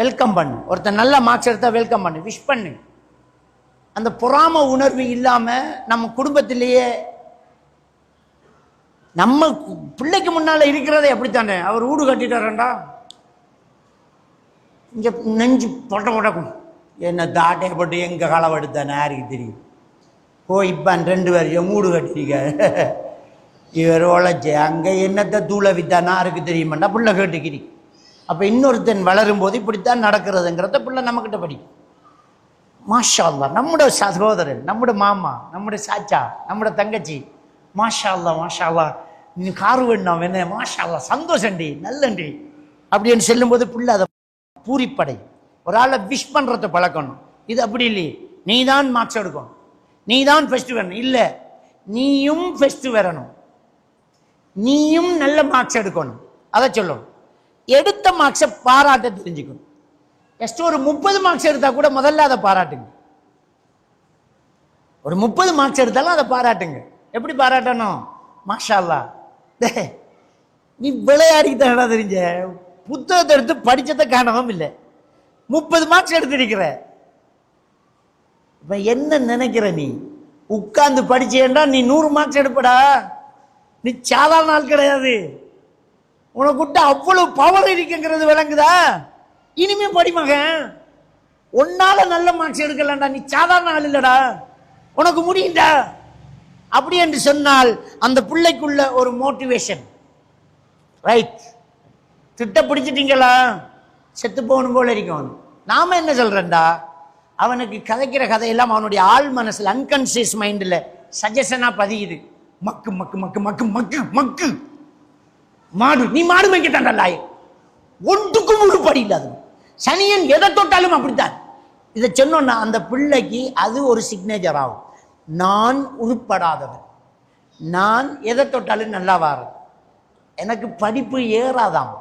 வெல்கம் பண்ணு. ஒருத்தர் நல்ல மார்க்ஸ் எடுத்தா வெல்கம் பண்ணு, விஷ் பண்ணு. அந்த பொறாம உணர்வு இல்லாம நம்ம குடும்பத்திலேயே நம்ம பிள்ளைக்கு முன்னால இருக்கிறதே அப்படித்தானே. அவர் வீடு கட்டிட்டாரண்டா இங்க நெஞ்சு பொட்ட பொட்டக்கும், என்ன தாட்டை போட்டு எங்க களவு எடுத்தானே யாருக்கு தெரியும். இப்பான் 2 வருஷம் மூடு கட்டிருக்க, இவர் உழைச்ச அங்க என்னத்தை தூளை வித்தானா யாருக்கு தெரியுமாண்டா பிள்ளை கேட்டுக்கிறீ. அப்ப இன்னொருத்தன் வளரும் போது இப்படித்தான் நடக்கிறதுங்கிறத பிள்ளை நம்மகிட்ட படிக்கும். மாஷா அல்லாஹ், நம்முடைய சகோதரன், நம்முடைய மாமா, நம்முடைய சாச்சா, நம்முடைய தங்கச்சி, மாஷா அல்லாஹ் மாஷா அல்லாஹ் நீ காரு வேணும் என்ன, மாஷா அல்லாஹ் சந்தோஷண்டி நல்லண்டி அப்படின்னு சொல்லும்போது பிள்ளை அதை பூரிப்படை. ஒரு ஆளை விஷ் பண்றத பழக்கணும். இது அப்படி இல்லையே, நீ தான் மார்க்ஸ் எடுக்கணும், நீ தான் ஃபர்ஸ்ட் வரணும். இல்லை, நீயும் ஃபர்ஸ்ட் வரணும், நீயும் நல்ல மார்க்ஸ் எடுக்கணும். அதை சொல்லணும். எடுத்த மார்க்ஸை பாராட்ட தெரிஞ்சுக்கணும். ஜஸ்ட் ஒரு 30 மார்க்ஸ் எடுத்தா கூட முதல்ல அதை பாராட்டுங்க. ஒரு 30 மார்க்ஸ் எடுத்தாலும் அதை பாராட்டுங்க. எப்படி பாராட்டணும்? மாஷா அல்லாஹ், நீ விளையாடிக்கிட்ட தெரிஞ்ச புத்தகத்தை எடுத்து படிச்சதை காணவும் இல்லை, 30 மார்க்ஸ் எடுத்திருக்கிற. இப்ப என்ன நினைக்கிற நீ? உட்கார்ந்து படிச்சேன்டா நீ 100 மார்க்ஸ் எடுப்படா. நீ சாதாரண நாள் கிடையாது. உனக்கு விட்டு அவ்வளவு பவர் இருக்குங்கிறது விளங்குதா? இனிமே படிமகன், உன்னால நல்ல மார்க்ஸ் எடுக்கலாம்டா, நீ சாதாரண ஆள் இல்லடா, உனக்கு முடியும்டா. அப்படி என்று சொன்னால் அந்த பிள்ளைக்குள்ள ஒரு மோட்டிவேஷன். ரைட், திட்ட பிடிச்சிட்டீங்களா, செத்து போகணும் போல இருக்கும். நாம என்ன சொல்றேன்டா, அவனுக்கு கதைக்கிற கதையெல்லாம் அவனுடைய ஆள் மனசுல அன்கான்சியஸ் மைண்ட்ல சஜஷனா பதியுது. மக்கு மக்கு மக்கு மக்கு மக்கு மக்கு மாடு, நீ மாடு மேய்க்கத்தாண்டா, ஒன்றுக்கும் உருப்படி இல்லாது. சனியன் எதை தொட்டாலும் அப்படித்தான். இதை சொன்னோன்னா அந்த பிள்ளைக்கு அது ஒரு சிக்னேச்சர் ஆகும். நான் உருப்படாதவன், நான் எதை தொட்டாலும் நல்லா வாரு, எனக்கு படிப்பு ஏறாதாம்,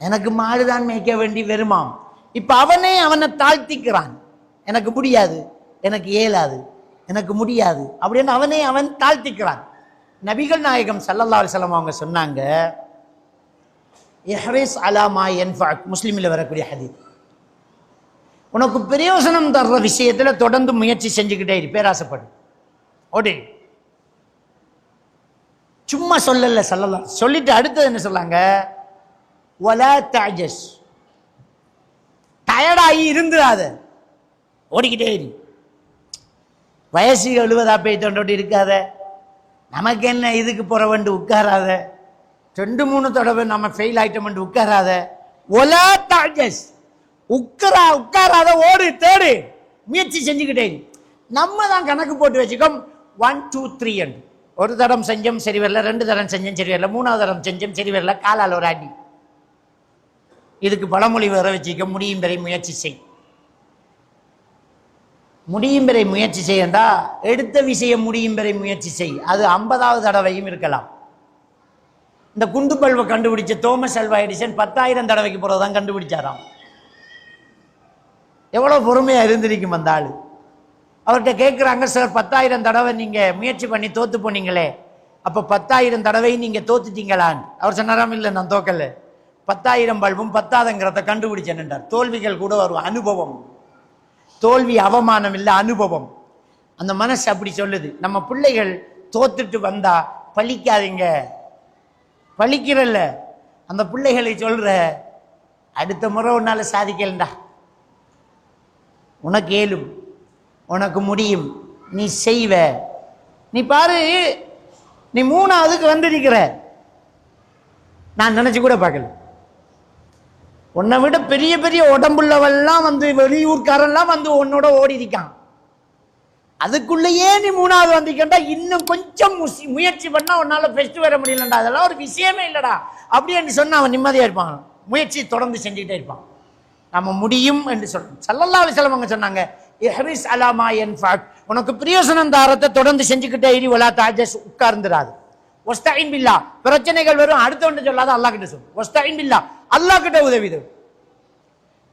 எனக்கு மாடுதான் மேய்க்க வேண்டி வருமாம். இப்ப அவனை தாழ்த்திக்கிறான். எனக்கு முடியாது, எனக்கு இயலாது, எனக்கு முடியாது அப்படின்னு அவன் தாழ்த்திக்கிறான். நபிகள் நாயகம் ஸல்லல்லாஹு அலைஹி வஸல்லம் அவங்க சொன்னாங்க, இஹ்ரிஸ் அலா மா யன்ஃபஅக், முஸ்லிமில் வரக்கூடிய ஹதீஸ். உனக்கு பிரயோசனம் தர்ற விஷயத்துல தொடர்ந்து முயற்சி செஞ்சுக்கிட்டே இரு, பேராசப்படு. ஓடி சும்மா சொல்லல ஸல்லல்லாஹு. சொல்லிட்டு அடுத்தது என்ன சொல்லாங்க, வலா தஅஜஸ், டயர்டாகி இருந்துடாத, ஓடிக்கிட்டே இரு. வயசு 70 போயிட்டு இருக்காத, நமக்கு என்ன இதுக்கு போற வேண்டு உட்காராத. 2-3 தடவை நம்ம ஃபெயில் ஆயிட்டோம் உட்காராத. ஒலா தாஜஸ், உட்காராத, ஓடு, தேடு, முயற்சி செஞ்சுக்கிட்டே. நம்ம தான் கணக்கு போட்டு வச்சுக்கோம் 1 2 3 என்று. ஒரு தடம் செஞ்சோம் சரி வரல, 2 தடம் செஞ்சோம் சரி வரல, 3வது தடம் செஞ்சோம் சரி வரல, காலால் ஒரு அடி. இதுக்கு பழமொழி வர வச்சுக்க, முடியும் வரை முயற்சி செய். முடியும் வரை முயற்சி செய்யண்டா, எடுத்த விஷயம் முடியும் வரை முயற்சி செய். அது 50வது தடவையும் இருக்கலாம். இந்த குண்டு பல்வை கண்டுபிடிச்ச தோமஸ் அல்வா எடிசன் 10,000 தடவைக்கு போறதான் கண்டுபிடிச்சாராம். எவ்வளவு பொறுமையா இருந்திருக்கும் அந்த ஆளு. அவர்கிட்ட கேட்குறாங்க, சார் 10,000 தடவை நீங்க முயற்சி பண்ணி தோத்து போனீங்களே, அப்போ 10,000 தடவை நீங்க தோத்துட்டீங்களான்னு. அவர் சொன்னாராம், இல்லை நான் தோக்கல, 10,000 பல்பும் 10,000ங்கிறத கண்டுபிடிச்சேன்ன்றார். தோல்விகள் கூட வரும், அனுபவம். தோல்வி அவமானம் இல்லை, அனுபவம். அந்த மனசு அப்படி சொல்லுது. நம்ம பிள்ளைகள் தோத்துட்டு வந்தா பழிக்காதீங்க, பழிக்கிறல்ல, அந்த பிள்ளைகளை சொல்ற, அடுத்த முறை உன்னால சாதிக்கலண்டா, உனக்கு ஏலும், உனக்கு முடியும், நீ செய்வ. நீ பாரு, நீ 3வதுக்கு வந்திருக்கிற, நான் நினைச்சு கூட பார்க்கல. உன்னை விட பெரிய பெரிய உடம்புள்ளவெல்லாம் வந்து, வெளியூர்காரெல்லாம் வந்து உன்னோட ஓடி இருக்கான். அதுக்குள்ளேயே நீ 3வது வந்திருக்கா, இன்னும் கொஞ்சம் முயற்சி பண்ணா உன்னால பெஸ்ட் வர முடியலண்டா, அதெல்லாம் ஒரு விஷயமே இல்லடா அப்படின்னு சொன்னா அவன் நிம்மதியா இருப்பான். முயற்சி தொடர்ந்து செஞ்சுக்கிட்டே இருப்பான். நம்ம முடியும் என்று சொல்றோம். ஸல்லல்லாஹு அலைஹி வஸல்லம் அவங்க சொன்னாங்க, இஹ்ரிஸ் அலா மா யன்ஃபஅக், உனக்கு பிரயோஜனம் தாரத்தை தொடர்ந்து செஞ்சுக்கிட்டே இரு, வலா தாஜஸ், உட்கார்ந்துராது. வஸ்தஈன் பில்லாஹ், பிரச்சனைகள் வரும், அடுத்தவன் சொல்லாத அல்லாஹ் கிட்ட சொல்லு. வஸ்தஈன் பில்லாஹ், அல்லாஹ் கிட்ட உதவி தேவை.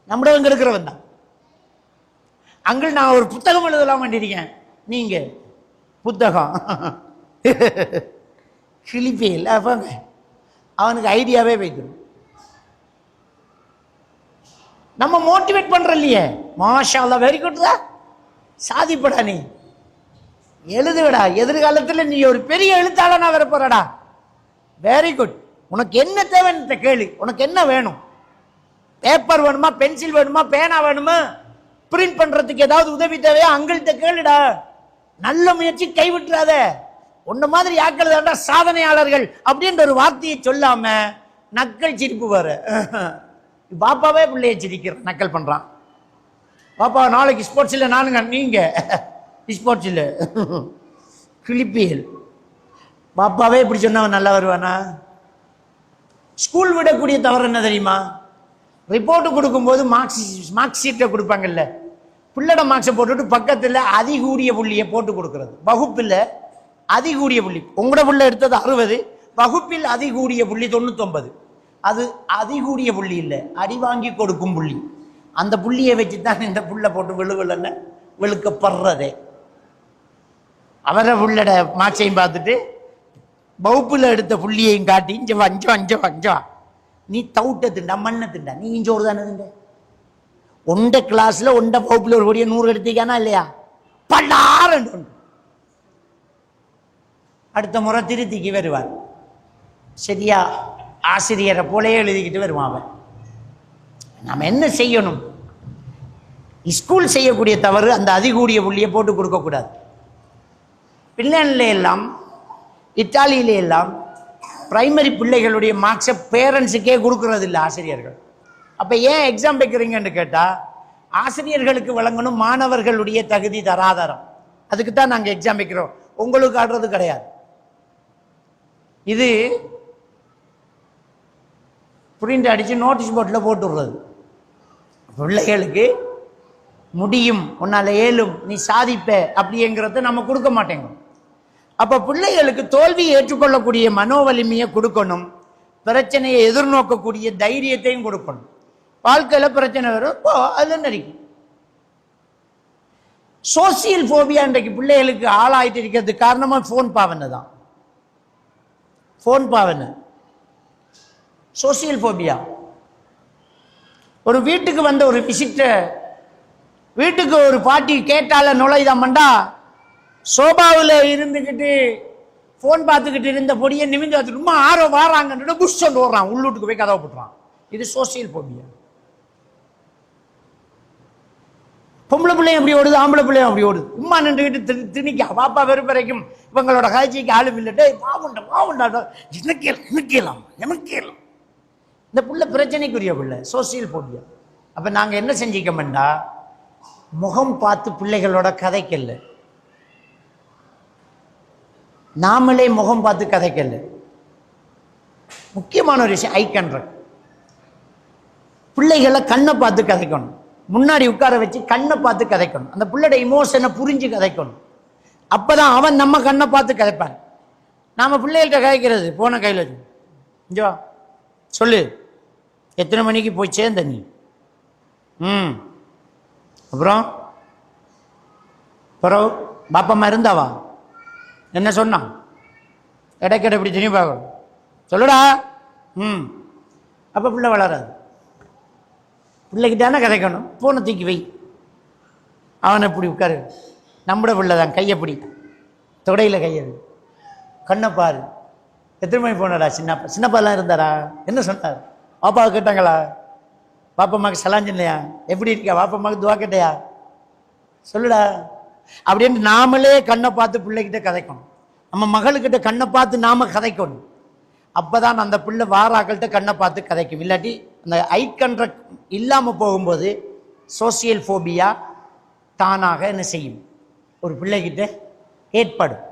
நம்மளவங்க இருக்கிறவன் தான். அங்கிள் நான் ஒரு புத்தகம் எழுதலாம் வேண்டியிருக்கேன், நீங்க புத்தகம் கிளிப்பியில் அவனுக்கு ஐடியாவே வைக்கணும். நம்ம மோட்டிவேட் பண்ற இல்லையே, மாஷா அல்லாஹ், வெரி குட் தான், சாதிப்படா, நீ எழுதுவடா, எதிர்காலத்தில் நீ ஒரு பெரிய எழுத்தாளனா வர போறடா, வெரி குட். உனக்கு என்ன தேவைன்னு கேளு, உனக்கு என்ன வேணும், பேப்பர் வேணுமா, பென்சில் வேணுமா, பேனா வேணுமா, பிரிண்ட் பண்றதுக்கு ஏதாவது உதவி தேவையா, அங்கள்கிட்ட கேளுடா. நல்ல முயற்சி, கைவிட்டுறாத. உன்ன மாதிரி ஆக்கள் தாண்டா சாதனையாளர்கள் அப்படின்ற ஒரு வார்த்தையை சொல்லாம நக்கல் சிரிப்பு வர. பாப்பாவே பிள்ளைய சிரிக்கிற, நக்கல் பண்றான். பாப்பா நாளைக்கு ஸ்போர்ட்ஸ் இல்லை, நானுங்க நீங்க ஸ்போர்ட்ஸ் இல்லை, கிளிப்பியல். பாப்பாவே இப்படி சொன்னவன் நல்லா வருவானா? ஸ்கூல் விடக்கூடிய தவறு என்ன தெரியுமா? ரிப்போர்ட் கொடுக்கும்போது மார்க் ஷீட்டை கொடுப்பாங்கல்ல, பிள்ளட மார்க்ஸை போட்டுட்டு பக்கத்தில் அதிகூடிய புள்ளியை போட்டு கொடுக்கறது. வகுப்பில் அதிகூடிய புள்ளி, உங்களோட புள்ள எடுத்தது 60, வகுப்பில் அதிகூடிய புள்ளி 99. அது அதிகூடிய புள்ளி இல்லை, அடி வாங்கி கொடுக்கும் புள்ளி. அந்த புள்ளியை வச்சு தான் இந்த புள்ள போட்டு விழுவில்ல வெளுக்கப்படுறதே. அவரை புள்ளட மார்க்ஸையும் பார்த்துட்டு வகுப்பில் எடுத்த புள்ளியையும் காட்டி, இஞ்ச வஞ்சா நீ தவுட்ட திண்டா, மண்ணை திண்டா, நீ இஞ்சோறு தானே திண்ட. ஒண்ட கிளாஸ்ல ஒண்ட வகுப்புல ஒரு கோடிய 100 எடுத்தீங்கன்னா இல்லையா, பல்லாறு அடுத்த முறை திருத்திக்கு வருவார். சரியா, ஆசிரியரை போலே எழுதிக்கிட்டு வருவான் அவன். நாம என்ன செய்யணும்? ஸ்கூல் செய்யக்கூடிய தவறு அந்த அதிகூடிய புள்ளியை போட்டு கொடுக்கக்கூடாது. பிள்ளைல எல்லாம், இத்தாலியில எல்லாம் பிரைமரி பிள்ளைகளுடைய மார்க்ஸை பேரண்ட்ஸுக்கே கொடுக்கறது இல்லை ஆசிரியர்கள். அப்ப ஏன் எக்ஸாம் வைக்கிறீங்கன்னு கேட்டா, ஆசிரியர்களுக்கு வழங்கணும் மாணவர்களுடைய தகுதி தராதரம். அதுக்கு தான் நாங்கள் எக்ஸாம் வைக்கிறோம், உங்களுக்கு ஆடுறது கிடையாது. இது பிரிண்ட் அடிச்சு நோட்டீஸ் போர்டில் போட்டு விடுறது. பிள்ளைகளுக்கு முடியும், உன்னால ஏலும், நீ சாதிப்ப அப்படிங்கிறத நம்ம கொடுக்க மாட்டேங்க. அப்ப பிள்ளைகளுக்கு தோல்வியை ஏற்றுக்கொள்ளக்கூடிய மனோவலிமையை கொடுக்கணும், பிரச்சனையை எதிர்நோக்கக்கூடிய தைரியத்தையும் கொடுக்கணும். வாழ்க்கையில பிரச்சனை வரும், அதுல நடிக்கும். சோசியல் போபியா இன்றைக்கு பிள்ளைகளுக்கு ஆளாயிட்டு இருக்கிறது காரணமா போன் பாவனை தான். போன் பாவனை, சோசியல் போபியா. ஒரு வீட்டுக்கு வந்த ஒரு விசிட்டர், வீட்டுக்கு ஒரு பாட்டி கேட்டால நுழைதாமண்டா, சோபாவில் இருந்துக்கிட்டு போன் பார்த்துக்கிட்டு இருந்த பொடியை நிமிந்து பார்த்துட்டு ஆரோ வாராங்கன்னு புஷ் கொண்டு ஓடுறான், உள்ளூட்டுக்கு போய் கதவை போட்டுறான். இது சோசியல் போபியா. பொம்பளை பிள்ளையும் அப்படி ஓடுது, ஆம்பளை பிள்ளையும் அப்படி ஓடுது. உம்மா நின்றுக்கிட்டு திணிக்கா பாப்பா வெறுப்பறைக்கும் இவங்களோட காய்ச்சிக்கு ஆளும் இல்லட்டே பாவுண்டா எனக்கேலாம். இந்த புள்ள பிரச்சனைக்குரிய பிள்ளை, சோசியல் போபியா. அப்ப நாங்க என்ன செஞ்சிக்கோம்டா, முகம் பார்த்து பிள்ளைகளோட கதைக்கல்ல, நாமளே முகம் பார்த்து கதைக்கல்ல. முக்கியமான ஒரு விஷயம் ஐ கான்டாக்ட். பிள்ளைகளை கண்ணை பார்த்து கதைக்கணும், முன்னாடி உட்கார வச்சு கண்ணை பார்த்து கதைக்கணும், அந்த பிள்ளையோட இமோஷனை புரிஞ்சு கதைக்கணும். அப்பதான் அவன் நம்ம கண்ணை பார்த்து கதைப்பான். நாம பிள்ளைகள்கிட்ட கதைக்கிறது போன கையில் வச்சு, இஞ்சோ சொல்லு எத்தனை மணிக்கு போய் சேர்ந்த நீ, அப்புறம் பாப்பம்மா இருந்தாவா, என்ன சொன்னான், இடைக்கடை இப்படி திரும்பி பார்க்கணும், சொல்லுடா. அப்ப பிள்ளை வளராது. பிள்ளைகிட்டான கதைக்கணும், போனை தூக்கி வை, அவனை இப்படி உட்காரு, நம்மட பிள்ளை தான், கையை பிடி, தொடையில் கையது, கண்ணை பாரு, எத்தனை மணி போனாரா, சின்னப்பாலாம் இருந்தாரா, என்ன சொன்னார், பாப்பாவை கேட்டாங்களா, பாப்பம்மாவுக்கு சலாஞ்சு இல்லையா, எப்படி இருக்கா, பாப்பம்மாவுக்கு துவா கேட்டையா, சொல்லுடா. அப்படின்னு நாமளே கண்ணை பார்த்து பிள்ளைகிட்ட கதைக்கணும். நம்ம மகளுக்கிட்ட கண்ணை பார்த்து நாம கதைக்கணும். அப்பதான் அந்த பிள்ளை வாராக்கள்கிட்ட கண்ணை பார்த்து கதைக்கும். இல்லாட்டி அந்த ஐ கான்டாக்ட் இல்லாம போகும்போது சோசியல் போபியா தானாக என்ன செய்யும், ஒரு பிள்ளைகிட்ட ஏற்படும்.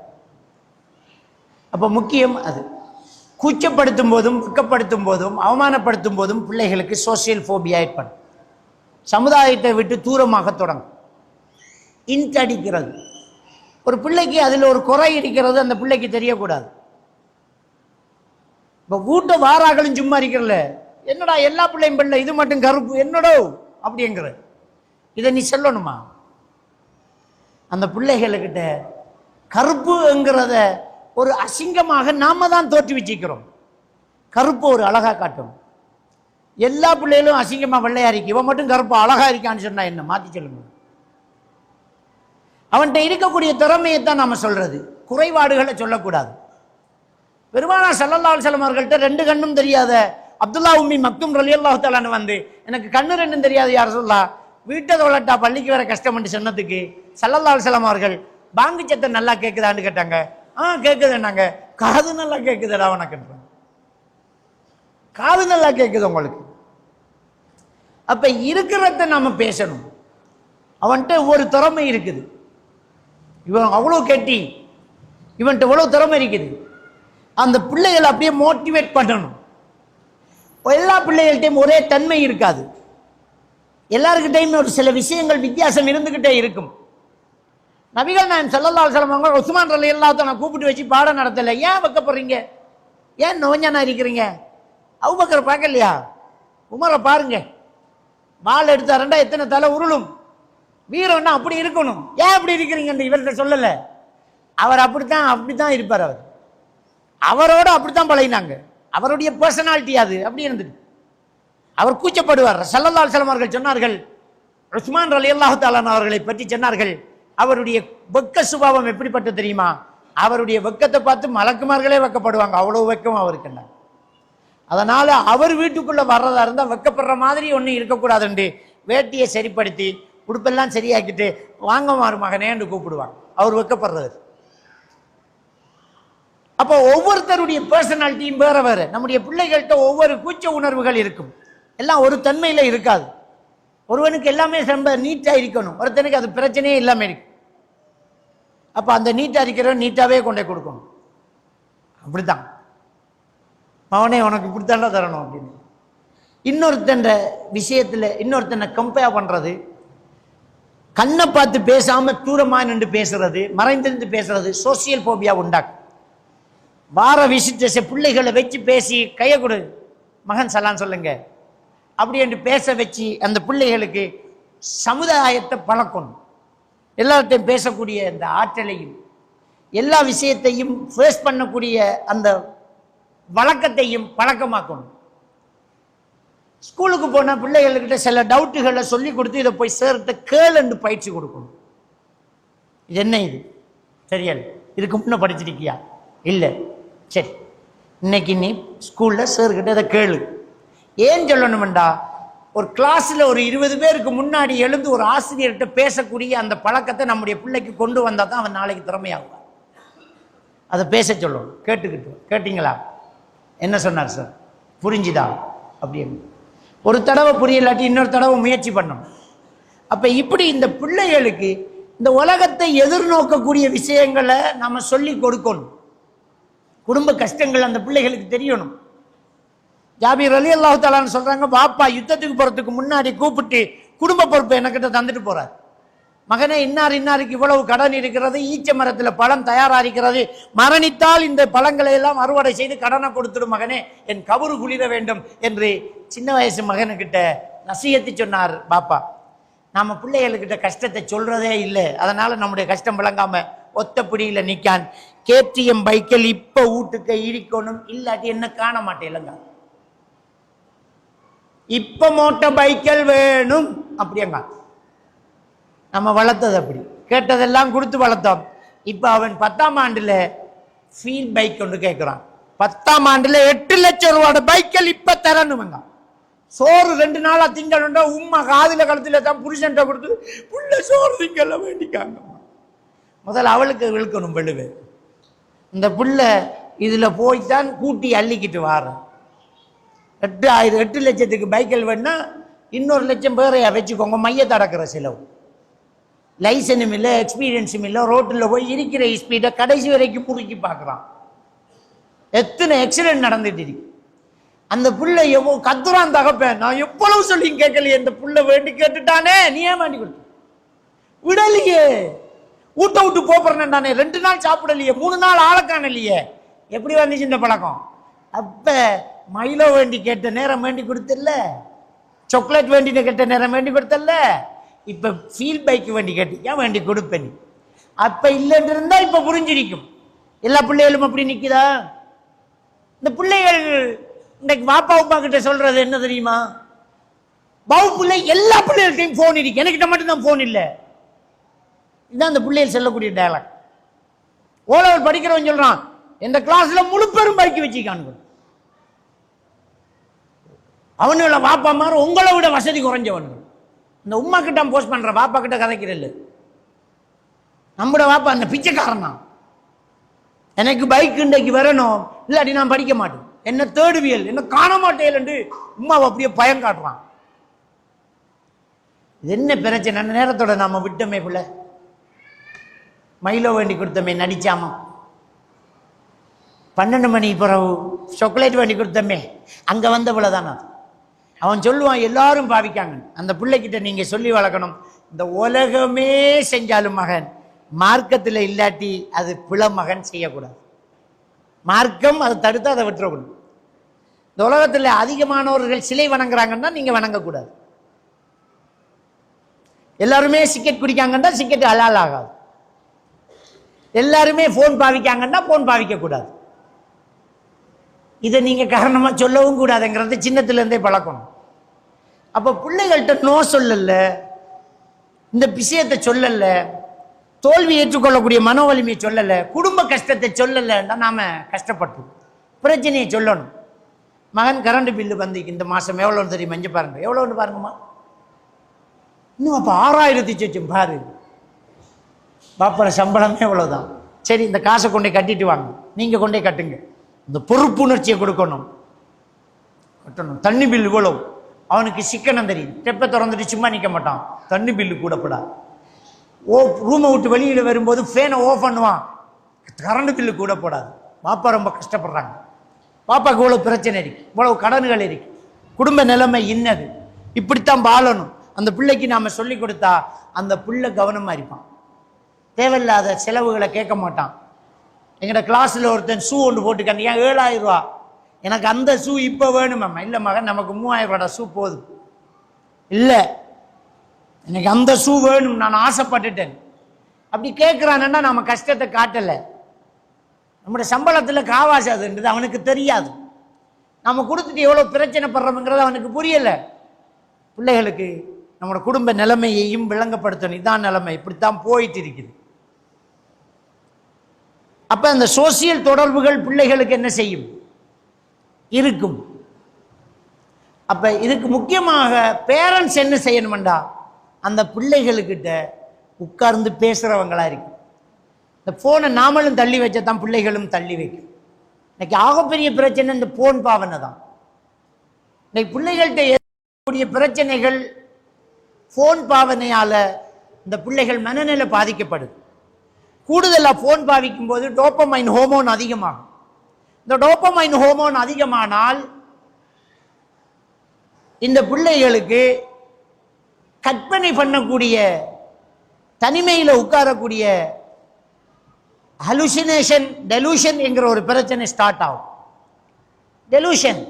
அப்ப முக்கியம் அது. கூச்சப்படுத்தும் போதும் வெட்கப்படுத்தும் போதும் அவமானப்படுத்தும் போதும் பிள்ளைகளுக்கு சோசியல் போபியா ஏற்படும். சமுதாயத்தை விட்டு தூரமாக தொடங்கும். இன்டடிக்கிறது, ஒரு பிள்ளைக்கு அதில் ஒரு குறை இருக்கிறது அந்த பிள்ளைக்கு தெரியக்கூடாது. இப்போ வீட்டை வாராக்களும் சும்மா இருக்கிறல, என்னடா எல்லா பிள்ளையும் பிள்ளை இது மட்டும் கருப்பு என்னடோ அப்படிங்கிற, இதை நீ சொல்லணுமா? அந்த பிள்ளைகளுக்கிட்ட கருப்புங்கிறத ஒரு அசிங்கமாக நாம தான் தோற்றி வச்சுக்கிறோம். கருப்பு ஒரு அழகா காட்டும். எல்லா பிள்ளைகளும் அசிங்கமா வெள்ளையா இருக்கு, இவன் மட்டும் கருப்பு அழகா இருக்கான்னு சொன்னா என்ன, மாத்தி சொல்லுங்க. அவன்கிட்ட இருக்கக்கூடிய திறமையைத்தான் நாம சொல்றது, குறைபாடுகளை சொல்லக்கூடாது. பெருமானார் ஸல்லல்லாஹு அலைஹி வஸல்லம் அவர்கள்ட்ட ரெண்டு கண்ணும் தெரியாத அப்துல்லா உம்மி மக்தும் ரலியல்லாஹு தஆலா வந்து, எனக்கு கண்ணு ரெண்டும் தெரியாது யார் சொல்லா, வீட்டை தொழட்டா பள்ளிக்கு வர கஷ்டம்னு சொன்னதுக்கு ஸல்லல்லாஹு அலைஹி வஸல்லம் அவர்கள் பாங்கு சத்தம் நல்லா கேட்குதான்னு கேட்டாங்க. கேட்குதுன்னாங்க. காது நல்லா கேட்குதுடா உனக்குன்றாங்க. காது நல்லா கேட்குது உங்களுக்கு. அப்ப இருக்கிறத நாம பேசணும். அவன்கிட்ட ஒரு திறமை இருக்குது, இவன் அவ்வளோ கெட்டி, இவன்கிட்ட எவ்வளவு திறமை இருக்குது. அந்த பிள்ளைகளை அப்படியே மோட்டிவேட் பண்ணணும். எல்லா பிள்ளைகள்கிட்டையும் ஒரே தன்மை இருக்காது. எல்லாருக்கிட்டையும் ஒரு சில விஷயங்கள் வித்தியாசம் இருந்துகிட்டே இருக்கும். நபிகள் நாயகம் ஸல்லல்லாஹு அலைஹி வஸல்லம் அவங்க உஸ்மான் ரலியல்லாஹு தஆலா கூப்பிட்டு வச்சு பாடம் நடத்தல. ஏன் வைக்கப்படுறீங்க, ஏன் நோஞ்சானா இருக்கிறீங்க? அபூபக்கர் பார்க்கலையா? உமரை பாருங்க, வாள் எடுத்தாருண்டா எத்தனை தலை உருளும். வீரம்னா அப்படி இருக்கணும். ஏன் அப்படி இருக்கிறீங்க இவர்கிட்ட சொல்லல. அவர் அப்படித்தான் இருப்பார். அவரோட அப்படித்தான் பழகினாங்க. அவருடைய பர்சனாலிட்டி அது அப்படி இருந்துட்டு. அவர் கூச்சப்படுவார். ஸல்லல்லாஹு அலைஹி வஸல்லம் அவர்கள் சொன்னார்கள், உஸ்மான் ரலியல்லாஹு தஆலா அவர்களை பற்றி சொன்னார்கள், அவருடைய வெக்க சுபாவம் எப்படிப்பட்ட தெரியுமா? அவருடைய வெக்கத்தை பார்த்து மலக்குமார்களே வெக்கப்படுவாங்க, அவ்வளவு வெக்கம் அவருக்கு. அதனால அவர் வீட்டுக்குள்ள வர்றதா இருந்தா வெக்கப்படுற மாதிரி ஒன்றும் இருக்கக்கூடாதுண்டு வேட்டியை சரிப்படுத்தி உடுப்பெல்லாம் சரியாக்கிட்டு வாங்க மாறு மகனேன்னு கூப்பிடுவாங்க. அவர் வெக்கப்படுறது. அப்போ ஒவ்வொருத்தருடைய பர்சனாலிட்டியும் வேற வேற. நம்முடைய பிள்ளைகள்கிட்ட ஒவ்வொரு கூச்ச உணர்வுகள் இருக்கும். எல்லாம் ஒரு தன்மையில இருக்காது. ஒருவனுக்கு எல்லாமே ரொம்ப நீட்டா இருக்கணும், ஒருத்தனுக்கு அது பிரச்சனையே இல்லாம இருக்கு. அப்ப அந்த நீட்டா இருக்கிறவன் நீட்டாவே கொண்டே கொடுக்கணும். அப்படித்தான் அவனே உனக்கு இப்படித்தாண்டா தரணும் அப்படின்னு. இன்னொருத்தன் விஷயத்துல இன்னொருத்தனை கம்பேர் பண்றது, கண்ணை பார்த்து பேசாம தூரமா நின்று பேசுறது, மறைந்திருந்து பேசுறது சோசியல் போபியா உண்டாக்கும். வார விசிட்ட பிள்ளைகளை வச்சு பேசி கையை கொடு மகன் சலான் சொல்லுங்க அப்படி என்று பேச வச்சு அந்த பிள்ளைகளுக்கு சமுதாயத்தை பழக்கணும். எல்லார்ட்டையும் பேசக்கூடிய அந்த ஆற்றலையும் எல்லா விஷயத்தையும் ஃபேஸ் பண்ணக்கூடிய அந்த வழக்கத்தையும் பழக்கமாக்கணும். ஸ்கூலுக்கு போன பிள்ளைகள்கிட்ட சில டவுட்டுகளை சொல்லி கொடுத்து இதை போய் சேர்த்து கேளுன்னு பயிற்சி கொடுக்கணும். இது என்ன, இது சரியா, இதுக்கு முன்ன படிச்சிருக்கியா? இல்லை, சரி இன்னைக்கு நீ ஸ்கூல்ல சேர்கிட்ட இதை கேளு. ஏன் சொல்லணும்டா, ஒரு கிளாஸில் ஒரு 20 பேருக்கு முன்னாடி எழுந்து ஒரு ஆசிரியர்கிட்ட பேசக்கூடிய அந்த பழக்கத்தை நம்முடைய பிள்ளைக்கு கொண்டு வந்தால் தான் அவன் நாளைக்கு திறமையாகுவான். அதை பேச சொல்லணும். கேட்டீங்களா? என்ன சொன்னார் சார்? புரிஞ்சுதா அப்படின்னு ஒரு தடவை புரியலாட்டி இன்னொரு தடவை முயற்சி பண்ணணும். அப்போ இப்படி இந்த பிள்ளைகளுக்கு இந்த உலகத்தை எதிர்நோக்கக்கூடிய விஷயங்களை நம்ம சொல்லி கொடுக்கணும். குடும்ப கஷ்டங்கள் அந்த பிள்ளைகளுக்கு தெரியணும். ஜாபீர் ரலியல்லாஹு தஆலான்னு சொல்றாங்க, பாப்பா யுத்தத்துக்கு போறதுக்கு முன்னாடி கூப்பிட்டு குடும்ப பொறுப்பை என்கிட்ட தந்துட்டு போறார். மகனே, இன்னாருக்கு இவ்வளவு கடன் இருக்கிறது, ஈச்ச மரத்தில் பழம் தயாரா இருக்கிறது, மரணித்தால் இந்த பழங்களை எல்லாம் அறுவடை செய்து கடனை கொடுத்துடும் மகனே, என் கபரு குளிர வேண்டும் என்று சின்ன வயசு மகனுக்கிட்ட நசியத்து சொன்னார் பாப்பா. நாம பிள்ளைகளுக்கிட்ட கஷ்டத்தை சொல்றதே இல்லை. அதனால நம்முடைய கஷ்டம் விளங்காம ஒத்த பிடியில நிக்கான். கேடிஎம் பைக்கில் இப்ப வீட்டுக்கு இருக்கணும், இல்லாட்டி என்ன காண மாட்டேங்க. இப்ப மோட்டார் பைக்கல் வேணும் அப்படியங்க. நம்ம வளர்த்தது அப்படி, கேட்டதெல்லாம் கொடுத்து வளர்த்தோம். இப்ப அவன் 10ஆம் ஆண்டுல ஃபீல் பைக் ஒன்று கேட்கிறான். 10ஆம் ஆண்டுல 8 லட்சம் ரூபாய் பைக்கல் இப்ப தரணுங்க. சோறு 2 நாளா திங்கணுண்டா உம்மா காதில கழுத்துல தான் புருஷன்ட்ட கொடுத்து புள்ள சோறு திங்கல வேண்டிக்காங்க. முதல்ல அவளுக்கு விழுக்கணும் வெளுவே. இந்த புள்ள இதுல போய்தான் கூட்டி அள்ளிக்கிட்டு வார. 8 லட்சத்துக்கு பைக்கல் வேணா இன்னொரு லட்சம் பேரையா வச்சுக்கோங்க. மையத்தை அடக்கிற செலவு. லைசனும் இல்லை, எக்ஸ்பீரியன்ஸும் இல்லை. ரோட்டில் போய் இருக்கிற ஸ்பீடை கடைசி வரைக்கும் புடுக்கி பார்க்குறான். எத்தனை ஆக்சிடென்ட் நடந்துட்டு இருக்கு. அந்த புள்ள எவ்வளோ கத்துறான் தகப்பேன். நான் எவ்வளவு சொல்லி கேட்கலையே, இந்த புள்ள வேண்டி கேட்டுட்டானே, நீ ஏன் வேண்டி கொடுத்த விடலையே, ஊட்ட விட்டு போறேன்னானே, 2 நாள் சாப்பிடலையே, 3 நாள் ஆளக்கான இல்லையே, எப்படி வந்துச்சு இந்த பழக்கம்? அப்ப மைலோ வேண்டி கேட்ட நேரம் வேண்டி கொடுத்தல, சாக்லேட் வேண்டி கேட்ட நேரம் வேண்டி கொடுத்தல, இப்ப ஃபீல் பைக் வேண்டி கேட்டியா வேண்டி கொடுப்பேன். அப்ப இல்லைன்னு இருந்தா இப்ப புரிஞ்சிருக்கும். எல்லா பிள்ளைகளும் அப்படி நிக்குதா? இந்த பிள்ளைகள் இன்னைக்கு பாப்பா உப்பா கிட்ட சொல்றது என்ன தெரியுமா? பாவு பிள்ளை எல்லா பிள்ளைகள்கிட்டையும் போன் இருக்கு, எனக்கிட்ட மட்டும்தான் போன் இல்லை. இதுதான் அந்த பிள்ளைகள் சொல்லக்கூடிய டயலாக். ஓலவர் படிக்கிறவன் சொல்றான், இந்த கிளாஸ்ல முழு பெரும் பைக் வச்சுக்கானு. அவனுல பாப்பா மாதிரி உங்களை விட வசதி குறைஞ்சவனுங்க. இந்த உமா கிட்ட போஸ்ட் பண்ற பாப்பா கிட்ட கதைக்கிறல்ல, நம்மட பாப்பா அந்த பிச்சைக்காரன் தான். எனக்கு பைக் இன்றைக்கு வரணும், இல்லாட்டி நான் படிக்க மாட்டேன், என்ன தேடுவியல், என்ன காண மாட்டேன் என்று உமாவை அப்படியே பயம் காட்டுறான். இது என்ன பிரச்சனை? நேரத்தோட நாம விட்டோமே பிள்ளை, மைலோ வேண்டி கொடுத்தமே நடிச்சாமா, 12 மணி பிறகு சாக்லேட் வேண்டி கொடுத்தமே, அங்க வந்த பிள்ளைதானா. அவன் சொல்லுவான் எல்லாரும் பாவிக்காங்க. அந்த பிள்ளைகிட்ட நீங்க சொல்லி வளர்க்கணும், இந்த உலகமே செஞ்சாலும் மகன் மார்க்கத்தில் இல்லாட்டி அது பிழை மகன் செய்யக்கூடாது. மார்க்கம் அதை தடுத்து அதை விட்டுறக்கூடாது. இந்த உலகத்தில் அதிகமானவர்கள் சிலை வணங்குறாங்கன்னா நீங்க வணங்கக்கூடாது. எல்லாருமே சிக்கெட் குடிக்காங்கன்னா சிக்கெட் ஹலால் ஆகாது. எல்லாருமே போன் பாவிக்காங்கன்னா போன் பாவிக்க கூடாது. இதை நீங்க காரணமா சொல்லவும் கூடாதுங்கிறது சின்னத்துல இருந்தே பழக்கணும். அப்ப பிள்ளைகள்கிட்ட நோ சொல்லல, இந்த விஷயத்தை சொல்லல, தோல்வி ஏற்றுக்கொள்ளக்கூடிய மனோ வலிமையை சொல்லல, குடும்ப கஷ்டத்தை சொல்லலன்னா நாம கஷ்டப்பட்டோம். பிரச்சனையை சொல்லணும். மகன் கரண்ட் பில்லு வந்து இந்த மாசம் எவ்வளோன்னு தெரியும்? மஞ்சள் பாருங்க, எவ்வளோன்னு பாருங்கம்மா. இன்னும் அப்ப 6000 சொச்சம் பாரு. பாப்பா சம்பளமே எவ்வளவுதான். சரி, இந்த காசை கொண்டே கட்டிட்டு வாங்க, நீங்க கொண்டே கட்டுங்க. இந்த பொறுப்புணர்ச்சியை கொடுக்கணும், கட்டணும். தண்ணி பில் இவ்வளவு, அவனுக்கு சிக்கனம் தெரியும். தெப்பை திறந்துட்டு சும்மா நிற்க மாட்டான். தண்ணி பில்லு கூடப்படா. ரூமை விட்டு வெளியில வரும்போது ஃபேனை ஆஃப் பண்ணுவான். கரண்ட் பில்லு கூட போடாது. பாப்பா ரொம்ப கஷ்டப்படுறாங்க. பாப்பாவுக்கு இவ்வளவு பிரச்சனை இருக்கு, இவ்வளவு கடன்கள் இருக்கு, குடும்ப நிலைமை இன்னது, இப்படித்தான் வாழணும். அந்த பிள்ளைக்கு நாம சொல்லி கொடுத்தா அந்த பிள்ளை கவனமா இருப்பான். தேவையில்லாத செலவுகளை கேட்க மாட்டான். எங்கட கிளாஸ்ல ஒருத்தன் ஷூ ஒன்று போட்டுக்கான், ஏன் 7000 ரூபா, எனக்கு அந்த ஷூ இப்போ வேணுமாம்மா. இல்லை மகன், நமக்கு 3000 ரூபாய் ஷூ போதும். இல்லை, எனக்கு அந்த ஷூ வேணும், நான் ஆசைப்பட்டுட்டேன். அப்படி கேட்கிறான்னா நாம கஷ்டத்தை காட்டலை. நம்முடைய சம்பளத்தில் காவாசி அதுன்றது அவனுக்கு தெரியாது. நம்ம கொடுத்துட்டு எவ்வளவு பிரச்சனை படுறோம்ங்கிறது அவனுக்கு புரியலை. பிள்ளைகளுக்கு நம்மளோட குடும்ப நிலைமையையும் விளங்கப்படுத்தணும். இதான் நிலைமை, இப்படித்தான் போயிட்டு இருக்குது. அப்ப அந்த சோசியல் தொடர்புகள் பிள்ளைகளுக்கு என்ன செய்யும்? இருக்கும். அப்ப இதுக்கு முக்கியமாக பேரண்ட்ஸ் என்ன செய்யணும்டா, அந்த பிள்ளைகளுக்கிட்ட உட்கார்ந்து பேசுறவங்களா இருக்கு. இந்த போனை நாமளும் தள்ளி வச்சதான் பிள்ளைகளும் தள்ளி வைக்கும். இன்னைக்கு ஆகப்பெரிய பிரச்சனை இந்த போன் பாவனை தான். இன்னைக்கு பிள்ளைகள்கிட்ட ஏற்படக்கூடிய பிரச்சனைகள் போன் பாவனையால இந்த பிள்ளைகள் மனநிலை பாதிக்கப்படுது. கூடுதலா போன் பாவிக்கும் போது டோபமைன் ஹோமோன் அதிகமாகும். இந்த டோபமைன் ஹோமோன் அதிகமானால் இந்த பிள்ளைகளுக்கு கற்பனை பண்ணக்கூடிய, தனிமையில் உட்காரக்கூடிய ஹலுசினேஷன், டெலூஷன் என்கிற ஒரு பிரச்சனை ஸ்டார்ட் ஆகும். டெலூஷன்,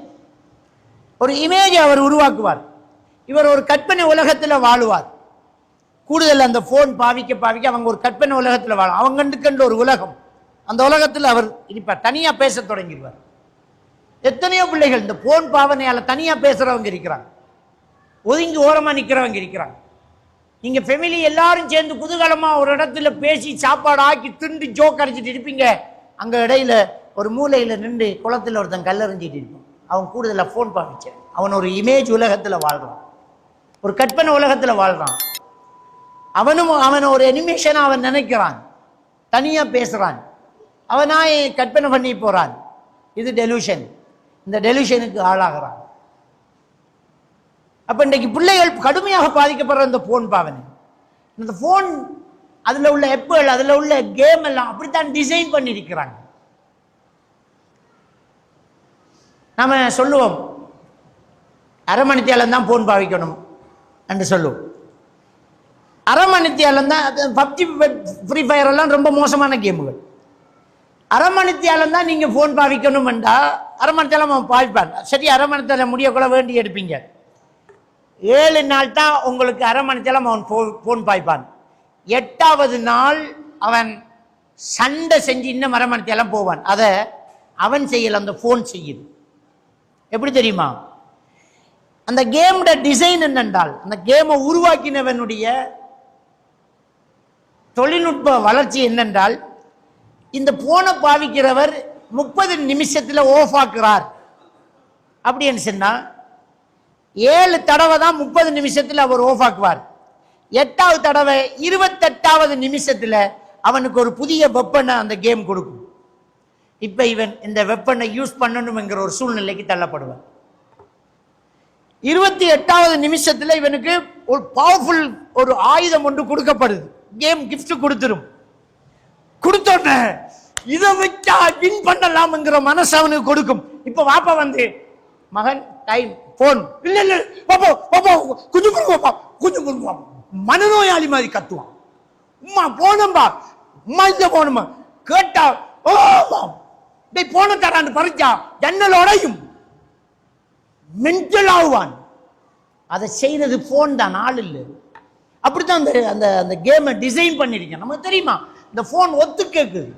ஒரு இமேஜ் அவர் உருவாக்குவார். இவர் ஒரு கற்பனை உலகத்தில் வாழுவார். கூடுதல் அந்த போன் பாவிக்க பாவிக்க அவங்க ஒரு கற்பனை உலகத்தில் வாழும். அவங்கண்டுக்கண்டு ஒரு உலகம், அந்த உலகத்தில் அவர் இருப்பார். தனியா பேச தொடங்கிடுவார். எத்தனையோ பிள்ளைகள் இந்த போன் பாவனையால தனியா பேசுறவங்க இருக்கிறாங்க, ஒதுங்கி ஓரமா நிக்கிறவங்க இருக்கிறாங்க. நீங்க ஃபேமிலி எல்லாரும் சேர்ந்து குதூகலமா ஒரு இடத்துல பேசி சாப்பாடு ஆக்கி திண்டு ஜோக் அடிச்சுட்டு இருப்பீங்க. அங்க இடையில ஒரு மூலையில நின்று குளத்துல ஒருத்தன் கல்லறிஞ்சிட்டு இருப்பான். அவன் கூடுதலா போன் பாவிச்சான். அவன் ஒரு இமேஜ் உலகத்துல வாழ்றான், ஒரு கற்பனை உலகத்துல வாழ்றான். அவன் ஒரு அனிமேஷனா அவன் நினைக்கிறான், தனியா பேசுறான், அவனாய் கற்பனை பண்ணி போறான். இது டெலூஷன். இந்த டெலூஷனுக்கு ஆளாகிறான். அப்ப இன்றைக்கு பிள்ளைகள் கடுமையாக பாதிக்கப்படுற இந்த போன் பாவனை, இந்த போன் அதுல உள்ள ஆப்புகள், அதுல உள்ள கேம் எல்லாம் அப்படித்தான் டிசைன் பண்ணியிருக்கிறாங்க. நாம சொல்லுவோம் அரை மணித்தியாலம் தான் போன் பாவிக்கணும் என்று சொல்லுவோம். அரை மணித்தியாலம் தான். பப்ஜி, ஃப்ரீ ஃபயர் எல்லாம் ரொம்ப மோசமான கேமுகள். அரை மணித்தியாலம் தான் நீங்க போன் பாவிக்கணும் என்றா அரை மணித்தியாலம் அவன் பாவிப்பான். சரி, அரை மணித்தியாலம் முடியக்குள்ள வேண்டி எடுப்பீங்க. 7 நாள் தான் உங்களுக்கு அரை மணித்தியாலம் அவன் போன் பாய்ப்பான். 8வது நாள் அவன் சண்டை செஞ்சு இன்னும் அரை மணித்தியாலம் போவான். அதை அவன் செய்யல, அந்த போன் செய்யுது. எப்படி தெரியுமா? அந்த கேமோட டிசைன் என்னென்றால், அந்த கேமை உருவாக்கினவனுடைய தொழில்நுட்ப வளர்ச்சி என்னென்றால், இந்த போனை பாவிக்கிறவர் 30 நிமிஷத்துல ஆஃப் ஆக்குறார் அப்படின்னு சொன்னா 7 தடவை தான் 30 நிமிஷத்துல அவர் ஆஃப் ஆக்குவார். 8வது தடவை 28வது நிமிஷத்துல அவனுக்கு ஒரு புதிய வெப்பனை அந்த கேம் கொடுக்கும். இப்ப இவன் இந்த வெப்பனை யூஸ் பண்ணணும்ங்கிற ஒரு சூழ்நிலைக்கு தள்ளப்படுவான். 28வது நிமிஷத்துல இவனுக்கு ஒரு பவர்ஃபுல் ஒரு ஆயுதம் ஒன்று கொடுக்கப்படுது. கேம் கிஃப்ட் கொடுத்துரும். கொடுத்தோன்ன இதை வச்சா வின் பண்ணலாம்ங்கிற மனசு அவனுக்கு கொடுக்கும். இப்ப வாப்பா வந்து, மகன் டைம் போன், இல்ல இல்ல பாப்பா பாப்பா கொஞ்சம் பாப்பா கொஞ்சம் பாப்பா, மனநோயாளி மாதிரி கத்துவான். உம்மா போனம்பா, உம்மா இந்த போனமா கேட்டா போன தரான்னு பறிச்சா ஜன்னல் உடையும், மென்டல் ஆகுவான். அதை செய்யறது போன் தான், ஆள் இல்லை. அப்படித்தான் அந்த அந்த கேமை டிசைன் பண்ணிருக்கேன். நமக்கு தெரியுமா? இந்த போன் ஒத்து கேக்குது.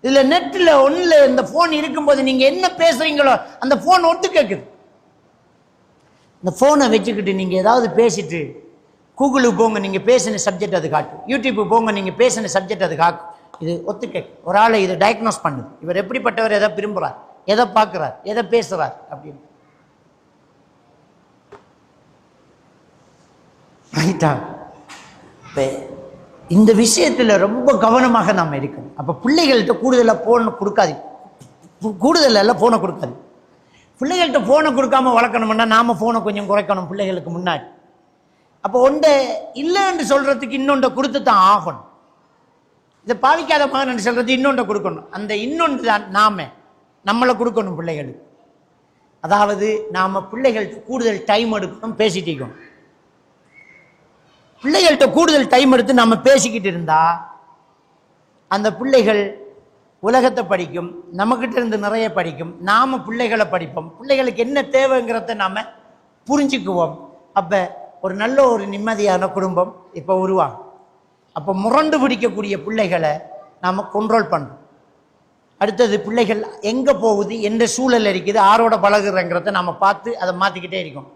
இதுல நெட்ல ஒண்ணுல இந்த போன் இருக்கும்போது நீங்க என்ன பேசுறீங்களோ அந்த போன் ஒத்து கேக்குது. இந்த போனை வச்சுக்கிட்டு நீங்க ஏதாவது பேசிட்டு கூகுளுக்கு போங்க, நீங்க பேசின சப்ஜெக்ட் அது காட்டும். யூடியூப் போங்க, நீங்க பேசின சப்ஜெக்ட் அது காட்டும். இது ஒத்து கேட்கும். ஒரு ஆளை இது டயக்னோஸ் பண்ணுது. இவர் எப்படிப்பட்டவர், எதை விரும்புறார், எதை பார்க்கிறார், எதை பேசுறார் அப்படின்னு. இந்த விஷயத்துல ரொம்ப கவனமாக நாம இருக்கணும். அப்ப பிள்ளைகள்கிட்ட கூடுதலா போன கொடுக்காது, கூடுதல போனை கொடுக்காது. பிள்ளைகள்கிட்ட போனை கொடுக்காம வளர்க்கணும்னா நாம போனை கொஞ்சம் குறைக்கணும் பிள்ளைகளுக்கு முன்னாடி. அப்போ ஒன்றை இல்லைன்னு சொல்றதுக்கு இன்னொன்றை கொடுத்து தான் ஆகணும். இதை பாவிக்காத மகன் சொல்றது இன்னொன்றை கொடுக்கணும். அந்த இன்னொன்று தான் நம்மளை கொடுக்கணும் பிள்ளைகளுக்கு. அதாவது நாம பிள்ளைகள்கிட்ட கூடுதல் டைம் எடுக்கணும், பேசிட்டு இருக்கணும். பிள்ளைகள்கிட்ட கூடுதல் டைம் எடுத்து நம்ம பேசிக்கிட்டு இருந்தா அந்த பிள்ளைகள் உலகத்தை படிக்கும், நம்மகிட்ட இருந்து நிறைய படிக்கும், நாம பிள்ளைகளை படிப்போம். பிள்ளைகளுக்கு என்ன தேவைங்கிறத நாம புரிஞ்சுக்குவோம். அப்ப ஒரு நல்ல ஒரு நிம்மதியான குடும்பம் இப்ப உருவாகும். அப்ப முரண்டு பிடிக்கக்கூடிய பிள்ளைகளை நாம கண்ட்ரோல் பண்றோம். அடுத்தது பிள்ளைகள் எங்க போகுது, எந்த சூழல் இருக்குது, ஆரோட பழகுறங்கிறத நாம பார்த்து அதை மாத்திக்கிட்டே இருக்கோம்.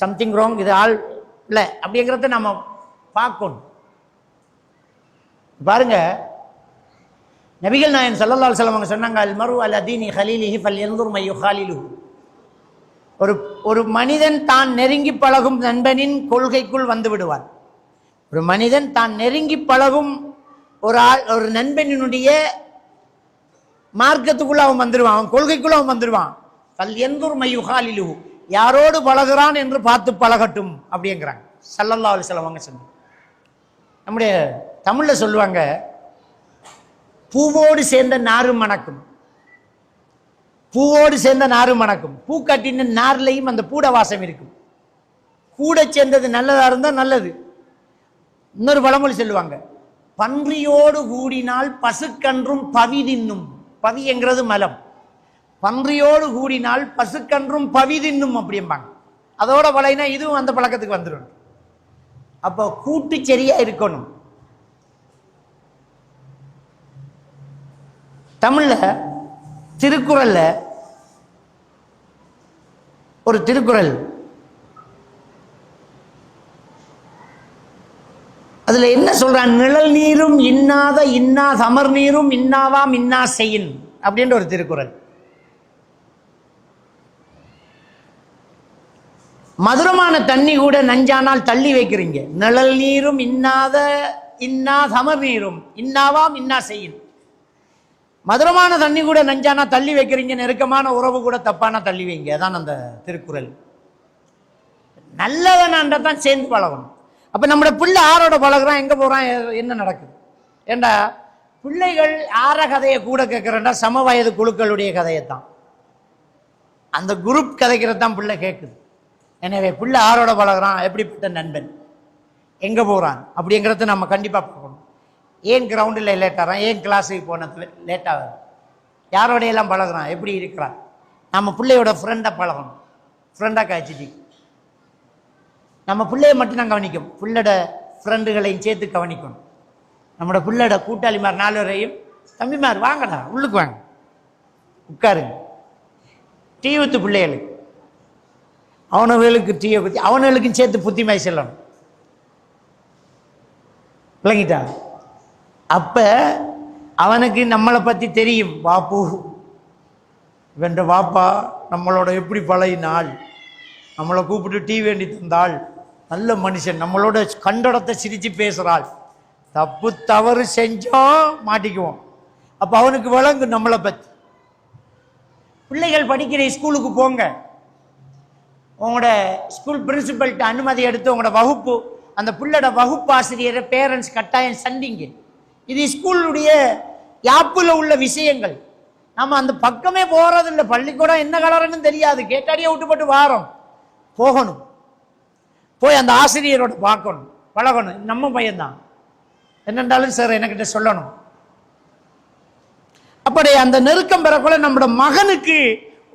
சம்திங் ராங், இது ஆள் இல்லை அப்படிங்கிறத நம்ம பார்க்கணும். பாருங்க, நபிகள் நாயகம் ஸல்லல்லாஹு அலைஹி வஸல்லம் சொன்னாங்க, அல் மரு அலா தீனி ஹலீலிஹி ஃபல்யன்துர் மை யுஹாலிலுஹு. ஒரு மனிதன் தான் நெருங்கி பழகும் நண்பனின் கொள்கைக்குள் வந்து விடுவான். ஒரு மனிதன் தான் நெருங்கி பழகும் ஒரு நண்பனினுடைய மார்க்கத்துக்குள்ள அவன் வந்துடுவான், அவன் கொள்கைக்குள்ள அவன் வந்துடுவான். ஃபல்யன்துர் மை யுஹாலிலுஹு, யாரோடு பழகுறான் என்று பார்த்து பழகட்டும் அப்படிங்கிறாங்க ஸல்லல்லாஹு அலைஹி வஸல்லம் அவங்க சொன்னாங்க. நம்முடைய தமிழ்ல சொல்லுவாங்க, பூவோடு சேர்ந்த நாறு மணக்கும், பூவோடு சேர்ந்த நாறு மணக்கும். பூ கட்டின நார்லையும் அந்த பூட வாசம் இருக்கும். கூட சேர்ந்தது நல்லதா இருந்தா நல்லது. இன்னொரு பழமொழி சொல்லுவாங்க, பன்றியோடு கூடினால் பசுக்கன்றும் பவி தின்னும். பவி என்கிறது மலம். பன்றியோடு கூடினால் பசுக்கன்றும் பவி தின்னும் அப்படிம்பாங்க. அதோட பழகினா இதுவும் அந்த பழக்கத்துக்கு வந்துடும். அப்போ கூட்டு சரியா இருக்கணும். தமிழ்ல திருக்குறள்ல ஒரு திருக்குறள், அதுல என்ன சொல்றான், நிழல் நீரும் இன்னாத இன்னா சமர் நீரும் இன்னாவாம் இன்னா செய்யின் அப்படின்ற ஒரு திருக்குறள். மதுரமான தண்ணி கூட நஞ்சானால் தள்ளி வைக்கிறீங்க. நிழல் நீரும் இன்னாத இன்னா சமர் நீரும் இன்னாவாம் இன்னா செய்யின். மதுரமான தண்ணி கூட நஞ்சானா தள்ளி வைக்கிறீங்க, நெருக்கமான உறவு கூட தப்பானா தள்ளி வைங்க. அதான் அந்த திருக்குறள். நல்லவனாண்டா தான் சேர்ந்து பழகணும். அப்ப நம்மளோட பிள்ளை ஆரோட பழகுறான், எங்க போறான், என்ன நடக்குது? ஏண்டா பிள்ளைகள் ஆற கதையை கூட கேட்கிறேன்டா சம வயது குழுக்களுடைய கதையைத்தான், அந்த குரூப் கதைக்கிறது தான் பிள்ளை கேட்குது. எனவே பிள்ளை ஆரோட பழகுறான், எப்படிப்பட்ட நண்பன், எங்க போறான் அப்படிங்கிறத நம்ம கண்டிப்பா பார்க்கணும். ஏன் கிரவுண்டில் லேட் ஆகிறான், ஏன் கிளாஸுக்கு போனது லேட் ஆகுது, யாரோடையெல்லாம் பழகுறான், எப்படி இருக்கிறான். நம்ம பிள்ளையோட ஃப்ரெண்டை பழகணும். ஃப்ரெண்டாக காய்ச்சிட்டு நம்ம பிள்ளைய மட்டும் தான் கவனிக்கும், பிள்ளையோட ஃப்ரெண்டுகளையும் சேர்த்து கவனிக்கணும். நம்மளோட பிள்ளையோட கூட்டாளிமார் 4 வரையும், தம்பிமார் வாங்கடா உள்ளுக்கு வாங்க உட்காருங்க, டீ ஊத்து பிள்ளைகளுக்கு, அவனவர்களுக்கு டீயை ஊற்றி அவனவர்களுக்கும் சேர்த்து புத்திமாய் செல்லணும். விளங்கிட்டா? அப்ப அவனுக்கு நம்மளை பத்தி தெரியும். பாப்பு வென்ற வாப்பா நம்மளோட எப்படி பழகினாள், நம்மளை கூப்பிட்டு டீ வேண்டி தந்தாள், நல்ல மனுஷன், நம்மளோட கண்டடத்தை சிரிச்சு பேசுறாள். தப்பு தவறு செஞ்சோம் மாட்டிக்குவோம். அப்ப அவனுக்கு விளங்கு நம்மளை பத்தி. பிள்ளைகள் படிக்கிற ஸ்கூலுக்கு போங்க, உங்களோட ஸ்கூல் பிரின்சிபல்கிட்ட அனுமதி எடுத்து உங்களோட வகுப்பு, அந்த பிள்ளையோட வகுப்பு ஆசிரியரை பேரண்ட்ஸ் கட்டாயம் சந்திங்க. இது ஸ்கூலுடைய யாப்புல உள்ள விஷயங்கள். நம்ம அந்த பக்கமே போறதில்லை. பள்ளிக்கூடம் என்ன கலருன்னு தெரியாது, கேட்டாடியே விட்டுப்பட்டு வாரோம். போகணும், போய் அந்த ஆசிரியரோட பார்க்கணும், பழகணும். நம்ம பையன்தான் என்னென்றாலும் சார் என்கிட்ட சொல்லணும். அப்படி அந்த நெருக்கம் பெறக்குள்ள நம்மளோட மகனுக்கு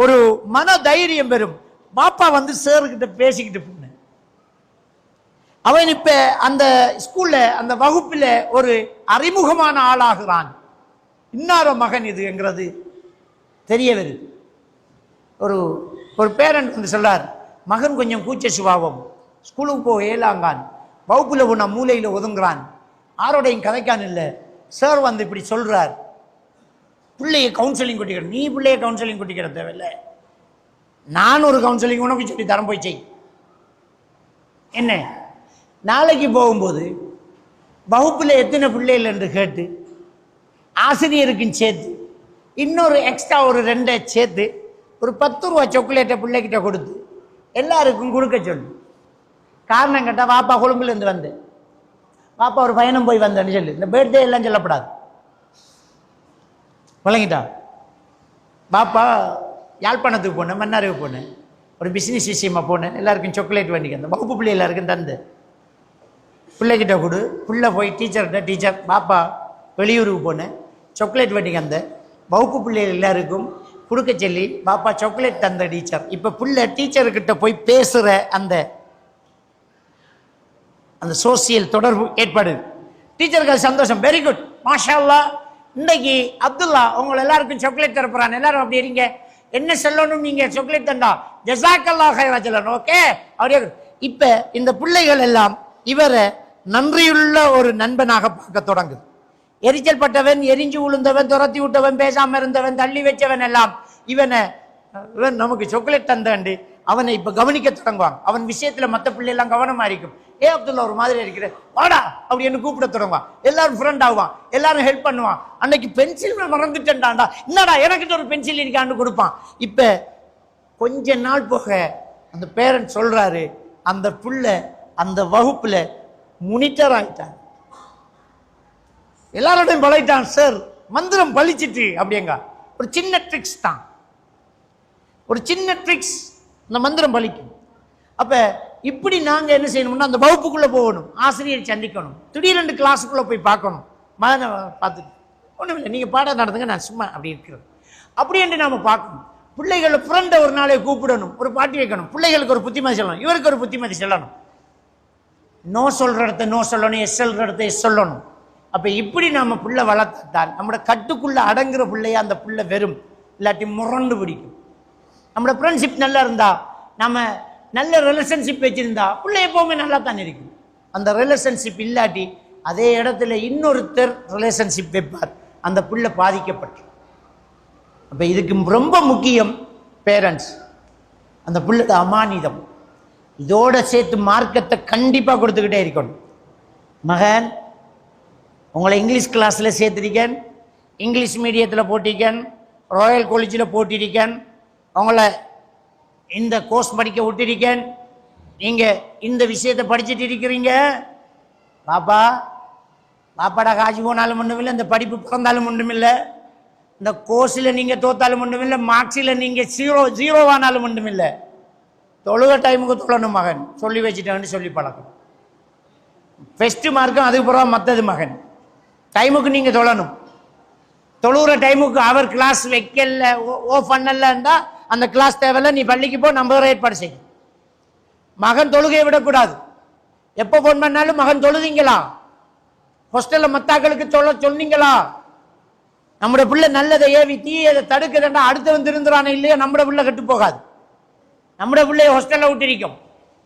ஒரு மன தைரியம் பெறும். பாப்பா வந்து சார்கிட்ட பேசிக்கிட்டு போன அவன் இப்ப அந்த ஸ்கூல்ல அந்த வகுப்பில் ஒரு அறிமுகமான ஆளாகிறான். இன்னார மகன் இதுங்கிறது தெரிய வருது. ஒரு பேரண்ட் வந்து சொல்றார், மகன் கொஞ்சம் கூச்ச சுபாவம், ஸ்கூலுக்கு போக ஏலாங்கான், வகுப்புல உன்ன மூலையில ஒதுங்குறான், ஆரோடையும் கதைக்கான் இல்லை, சார் வந்து இப்படி சொல்றார். பிள்ளைய கவுன்சிலிங் கொட்டிக்கிற, நீ பிள்ளைய கவுன்சிலிங் கொட்டிக்கிற தேவையில்லை, நான் ஒரு கவுன்சிலிங் உனக்கு சொல்லி தரம் போய் செய். என்ன நாளைக்கு போகும்போது வகுப்புல எத்தனை பிள்ளைகள் என்று கேட்டு ஆசிரியருக்கும் சேர்த்து இன்னொரு எக்ஸ்ட்ரா ஒரு 2 சேர்த்து ஒரு 10 ரூபா சாக்லேட்டை பிள்ளைகிட்ட கொடுத்து எல்லாருக்கும் கொடுக்க சொல்லு. காரணம் கேட்டால் வாப்பா கொழும்புலேருந்து வந்து, வாப்பா ஒரு பயணம் போய் வந்தேன்னு சொல்லு. இந்த பர்த்டே எல்லாம் சொல்லப்படாது. விளங்கிட்டா? பாப்பா யாழ்ப்பாணத்துக்கு போனேன், மன்னாருக்கு போனேன், ஒரு பிஸ்னஸ் விஷயமா போனேன், எல்லாருக்கும் சாக்லேட் வேண்டிக்க அந்த வகுப்பு பிள்ளை எல்லாருக்கும் தந்து பிள்ளைகிட்ட கொடு. பிள்ளை போய் டீச்சர்கிட்ட, டீச்சர் பாப்பா வெளியூருக்கு போனேன், சாக்லேட் வேண்டிக்க அந்த வகுப்பு பிள்ளைகள் எல்லாருக்கும் கொடுக்க சொல்லி பாப்பா சாக்லேட் தந்த டீச்சர். இப்போ பிள்ளை டீச்சர்கிட்ட போய் பேசுகிற அந்த அந்த சோசியல் தொடர்பு ஏற்படுது. டீச்சருக்கு சந்தோஷம், வெரி குட், மாஷா அல்லாஹ், இன்னைக்கு அப்துல்லா உங்களை எல்லாருக்கும் சாக்லேட் தரப்போறான், எல்லாரும் அப்படி இருங்க, என்ன சொல்லணும் நீங்க சாக்லேட் தந்தா ஜஸாக்கல்லாஹ் ஹைரா சொல்லணும். ஓகே அப்படியே. இப்ப இந்த பிள்ளைகள் எல்லாம் இவரை நன்றியுள்ள ஒரு நண்பனாக பார்க்க தொடங்குது. எரிச்சல் பட்டவன், எரிஞ்சு உளுந்தவன், துரத்தி விட்டவன், பேசாம இருந்தவன், தள்ளி வச்சவன் எல்லாம் இவன் நமக்கு சாக்லேட் தந்தாண்டு அவனை இப்ப கவனிக்க தொடங்குவான். அவன் விஷயத்துல மற்ற பிள்ளை எல்லாம் கவனமா இருக்கும். அப்துல்லா ஒரு மாதிரி இருக்கிற வாடா அப்படின்னு கூப்பிட தொடங்குவான். எல்லாரும் ஃப்ரெண்ட் ஆகுவான், எல்லாரும் ஹெல்ப் பண்ணுவான். அன்னைக்கு பென்சில் மறந்துட்டேன்டாண்டா, என்னடா எனக்கிட்ட ஒரு பென்சில் இருக்கான்னு கொடுப்பான். இப்ப கொஞ்ச நாள் போக அந்த பேரண்ட் சொல்றாரு, அந்த புள்ள அந்த வகுப்புல முனிட்டர் ஆயிட்டான், எல்லாரோடையும் பழகிட்டான். சார் மந்திரம் பழிச்சிட்டு அப்படிங்க. ஒரு சின்ன ட்ரிக்ஸ் தான், ஒரு சின்ன ட்ரிக்ஸ், அந்த மந்திரம் பழிக்கும். அப்ப இப்படி நாங்க என்ன செய்யணும்னா அந்த வகுப்புக்குள்ள போகணும், ஆசிரியரை சந்திக்கணும், திடீரென்று கிளாஸுக்குள்ள போய் பார்க்கணும். மகனை பார்த்துட்டு ஒண்ணும் இல்லை, நீங்க பாடம் நடந்துங்க, நான் சும்மா அப்படி இருக்கிறேன் அப்படி என்று நாம பார்க்கணும். பிள்ளைகளை ஃப்ரெண்டை ஒரு நாளை கூப்பிடணும், ஒரு பாட்டி வைக்கணும், பிள்ளைகளுக்கு ஒரு புத்திமதி சொல்லணும், இவருக்கு ஒரு புத்திமதி சொல்லணும். நோ சொல்ற இடத்த நோ சொல்லணும், எஸ் சொல்ற இடத்த எஸ் சொல்லணும். அப்ப இப்படி நாம பிள்ளை வளர்த்தால் நம்மளோட கட்டுக்குள்ள அடங்குற பிள்ளைய அந்த பிள்ளை வெறும், இல்லாட்டி முரண்டு பிடிக்கும். நம்மளோட ஃப்ரெண்ட்ஷிப் நல்லா இருந்தா, நம்ம நல்ல ரிலேஷன்ஷிப் வச்சிருந்தா பிள்ளை எப்பவுமே நல்லா தான் இருக்கும். அந்த ரிலேஷன்ஷிப் இல்லாட்டி அதே இடத்துல இன்னொருத்தர் ரிலேஷன்ஷிப் வைப்பார், அந்த பிள்ளை பாதிக்கப்பட்டு. அப்ப இதுக்கு ரொம்ப முக்கியம் பேரண்ட்ஸ், அந்த பிள்ளைக்கு அமானிதம். இதோட சேர்த்து மார்க்கத்தை கண்டிப்பா கொடுத்துக்கிட்டே இருக்கணும். மகன், உங்களை இங்கிலீஷ் கிளாஸ்ல சேர்த்திருக்கேன், இங்கிலீஷ் மீடியத்தில் போட்டிருக்கேன், ராயல் காலேஜில் போட்டிருக்கேன், உங்களை இந்த கோர்ஸ் படிக்க விட்டிருக்கேன், நீங்க இந்த விஷயத்தை படிச்சுட்டு இருக்கிறீங்க. பாப்பா பாப்பாடா காஜி போனாலும் ஒன்றும் இல்லை, இந்த படிப்பு பிறந்தாலும் ஒன்றும் இல்லை, இந்த கோர்ஸில் நீங்க தோத்தாலும் ஒன்றும் இல்லை, மார்க்ஸில் நீங்க ஜீரோவானாலும் ஒன்றும் இல்லை. தொழுக டைமுக்கு தொழணும் மகன், சொல்லி வச்சுட்டேன்னு சொல்லி பழக்கம். ஃபர்ஸ்ட் மார்க்கும் அதுக்கு பிறகு மற்றது மகன், டைமுக்கு நீங்க தொழணும். தொழுகிற டைமுக்கு அவர் கிளாஸ் வைக்கல, ஓ பண்ணலன்னா அந்த கிளாஸ் தேவையில்ல, நீ பள்ளிக்கு போ, நம்ம ஏற்பாடு செய்யும். மகன் தொழுகையை விடக்கூடாது. எப்போ போன் பண்ணாலும் மகன் தொழுதீங்களா, ஹாஸ்டல்ல மத்தாக்களுக்கு சொன்னீங்களா, நம்முடைய பிள்ளை நல்லதை ஏவி தீயதை தடுக்குதுன்னா அடுத்து வந்து இருந்துறானே இல்லையா, நம்முடைய பிள்ளை கெட்டு போகாது. நம்முடைய பிள்ளைய ஹாஸ்டல்ல விட்டிருக்கோம்,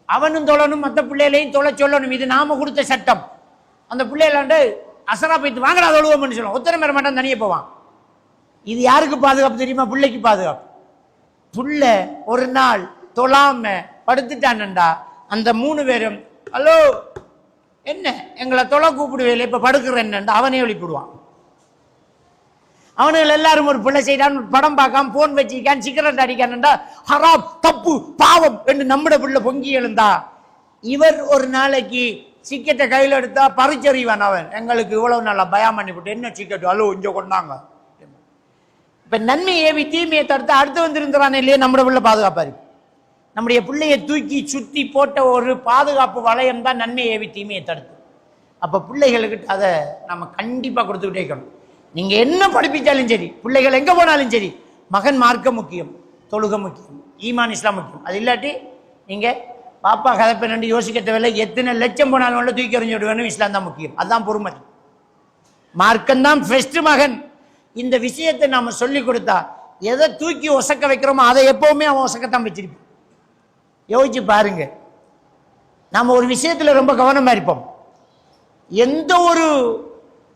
அவனும் தொழணும், மற்ற பிள்ளைகளையும் தொலை சொல்லணும். இது நாம கொடுத்த சட்டம். அந்த பிள்ளைகளாண்டு அசரா போயிட்டு வாங்கடா தொழுவோம்னு சொல்லுவோம், ஒத்தனை மேற மாட்டான், தனியே போவான். இது யாருக்கு பாதுகாப்பு தெரியுமா? பிள்ளைக்கு பாதுகாப்பு. புள்ள ஒரு நாள் தொழாம படுத்துட்டான்டா, அந்த 3 பேரும் ஹலோ என்ன எங்களை தொலை கூப்பிடுவேன், இப்ப படுக்கிற என்னண்டா அவனே எழுப்பிடுவான். அவனுகள் எல்லாரும் ஒரு பிள்ளை செய்தான், படம் பார்க்காம போன் வச்சிருக்கான், சிகரெட் அடிக்கான்டா, ஹராம் தப்பு பாவம் என்று நம்முடைய பிள்ளை பொங்கி எழுந்தா, இவர் ஒரு நாளைக்கு சிக்கெட்டை கையில் எடுத்தா பறிச்சறிவான். அவன் எங்களுக்கு இவ்வளவு நாளா பயம் பண்ணி போட்டு, என்ன சிக்கெட் ஹலோ இங்க கொண்டாங்க. இப்ப நன்மையை ஏவி தீமையை தடுத்து அடுத்து வந்திருந்தானே இல்லையே, நம்முடைய பிள்ளை பாதுகாப்பாரு. நம்முடைய பிள்ளையை தூக்கி சுத்தி போட்ட ஒரு பாதுகாப்பு வளையம் தான் நன்மையை ஏவி தீமையை தடுத்து. அப்ப பிள்ளைகளுக்கு அதை நம்ம கண்டிப்பா கொடுத்துக்கிட்டே இருக்கணும். நீங்க என்ன படிப்பிச்சாலும் சரி, பிள்ளைகள் எங்க போனாலும் சரி, மகன் மார்க்க முக்கியம், தொழுக முக்கியம், ஈமான் இஸ்லாம் முக்கியம். அது இல்லாட்டி நீங்க பாப்பா கதைப்பை ரெண்டு யோசிக்க தேவையில்லை, எத்தனை லட்சம் போனாலும் தூக்கி எறிஞ்சு விடுவேணும். இஸ்லாம் தான் முக்கியம், அதுதான் பொறுமதி. மார்க்கம் தான் ஃபர்ஸ்ட் மகன். இந்த விஷயத்தை நாம சொல்லி கொடுத்தா எதை தூக்கி ஒசக்க வைக்கிறோமோ அதை எப்பவுமே அவன் ஒசக்கத்தான் வச்சிருப்பான். யோசிச்சு பாருங்க, நாம ஒரு விஷயத்துல ரொம்ப கவனமா இருப்போம். எந்த ஒரு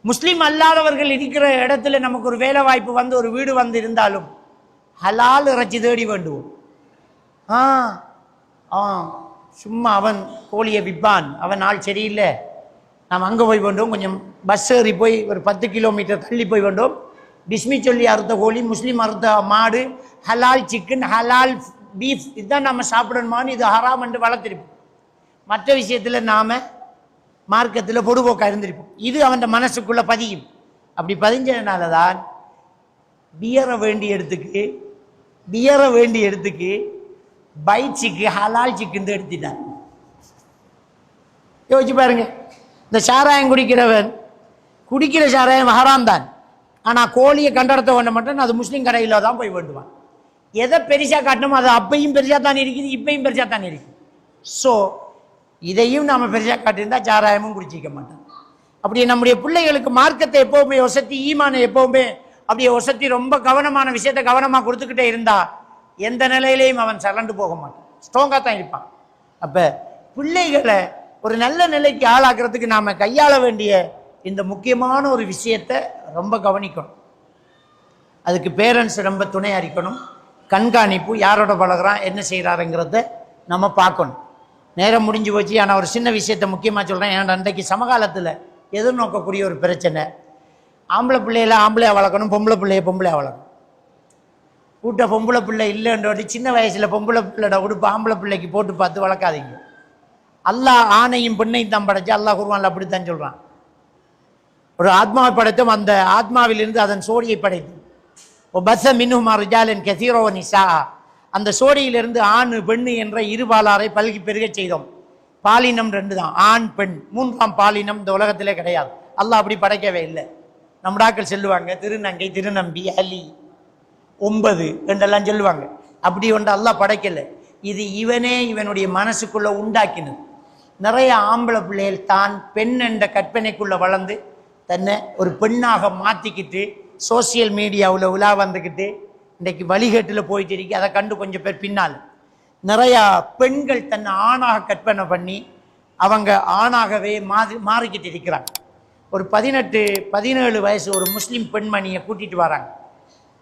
முஸ்லிம் அல்லாதவர்கள் இருக்கிற இடத்துல நமக்கு ஒரு வேலை வாய்ப்பு வந்து ஒரு வீடு வந்து இருந்தாலும் ஹலால் இறைச்சி தேடி வேண்டுவோம். சும்மா அவன் கோழியை விற்பான், அவன் ஆள் சரியில்லை, நாம் அங்கே போய் வேண்டோம், கொஞ்சம் பஸ் ஏறி போய் ஒரு 10 கிலோமீட்டர் தள்ளி போய் வேண்டோம், பிஸ்மி சொல்லி அறுத்த கோழி, முஸ்லீம் அறுத்த மாடு, ஹலால் சிக்கன், ஹலால் பீஃப், இதுதான் நம்ம சாப்பிடணுமான்னு இது ஹராம் என்று வளர்த்திருப்போம். மற்ற விஷயத்தில் நாம மார்க்கத்தில் பொடுபோக்கா இருந்திருப்போம். இது அவன் மனசுக்குள்ள பதியும். அப்படி பதிஞ்சதுனால தான் பியரை வேண்டிய இடத்துக்கு பைட்ஸுக்கு ஹலால் சிக்கன் எடுத்துட்டான். யோசிச்சு பாருங்க, இந்த சாராயம் குடிக்கிற சாராயம் ஹராம் தான். ஆனா கோழியை கண்டடத்தை வேண்ட மாட்டேன், அது முஸ்லீம் கடையில தான் போய் வேண்டுவான். எதை பெருசா காட்டணுமோ அது அப்பையும் பெருசா தான் இருக்குது, இப்பையும் பெருசா தான் இருக்குது. ஸோ இதையும் நாம பெருசா காட்டியிருந்தா சாராயமும் குடிச்சிக்க மாட்டோம். அப்படி நம்முடைய பிள்ளைகளுக்கு மார்க்கத்தை எப்பவுமே ஒசத்தி, ஈமானை எப்பவுமே அப்படியே ஒசத்தி ரொம்ப கவனமான விஷயத்தை கவனமா கொடுத்துக்கிட்டே இருந்தா எந்த நிலையிலையும் அவன் சரண்டு போக மாட்டான், ஸ்ட்ராங்கா தான் இருப்பான். அப்ப பிள்ளைகளை ஒரு நல்ல நிலைக்கு ஆளாக்குறதுக்கு நாம கையாள வேண்டிய இந்த முக்கியமான ஒரு விஷயத்தை ரொம்ப கவனிக்கணும். அதுக்கு பேரண்ட்ஸ் ரொம்ப துணை அறிக்கணும். கண்காணிப்பு, யாரோட பழகிறான், என்ன செய்கிறாருங்கிறத நம்ம பார்க்கணும். நேரம் முடிஞ்சு போச்சு. ஆனால் ஒரு சின்ன விஷயத்தை முக்கியமாக சொல்கிறேன். ஏன்னா அன்றைக்கு சமகாலத்தில் எதிர்நோக்கக்கூடிய ஒரு பிரச்சனை, ஆம்பளை பிள்ளையில ஆம்பளையாக வளர்க்கணும், பொம்பளை பிள்ளைய பொம்பளையாக வளர்க்கணும். கூட்ட பொம்பளை பிள்ளை இல்லைன்றோடி சின்ன வயசில் பொம்பளை பிள்ளையோட உடுப்பு ஆம்பளை பிள்ளைக்கு போட்டு பார்த்து வளர்க்காதீங்க. அல்லாஹ் ஆணையும் பெண்ணையும் தான் படைச்சு. அல்லாஹ் குர்ஆன்ல அப்படித்தான் சொல்கிறான். ஒரு ஆத்மாவை படைத்தும் அந்த ஆத்மாவிலிருந்து அதன் சோடியை படைத்து பஸ மின்ஹுமா ரிஜாலன் கஸீரா வ நிஸா, அந்த சோடியிலிருந்து ஆண் பெண்ணு என்ற இருபாலாரை பல்கி பெருக செய்தோம். பாலினம் 2 தான், ஆண் பெண். 3ஆம் பாலினம் இந்த உலகத்திலே கிடையாது. அல்லாஹ் அப்படி படைக்கவே இல்லை. நம்மடாக்கள் சொல்லுவாங்க திருநங்கை, திருநம்பி, அலி 9 என்றெல்லாம் சொல்லுவாங்க. அப்படி ஒன்று அல்லாஹ் படைக்கல. இது இவனே இவனுடைய மனசுக்குள்ள உண்டாக்கினது. நிறைய ஆம்பளை பிள்ளைகள் தான் பெண் என்ற கற்பனைக்குள்ள வளர்ந்து தன்னை ஒரு பெண்ணாக மாற்றிக்கிட்டு சோசியல் மீடியாவில் உலா வந்துக்கிட்டு இன்றைக்கு வழிகேட்டில் போயிட்டு இருக்கு. அதை கண்டு கொஞ்சம் பேர் பின்னால் நிறையா பெண்கள் தன்னை ஆணாக கற்பனை பண்ணி அவங்க ஆணாகவே மாறிக்கிட்டு இருக்கிறாங்க. ஒரு 18-17 வயசு ஒரு முஸ்லீம் பெண்மணியை கூட்டிகிட்டு வராங்க.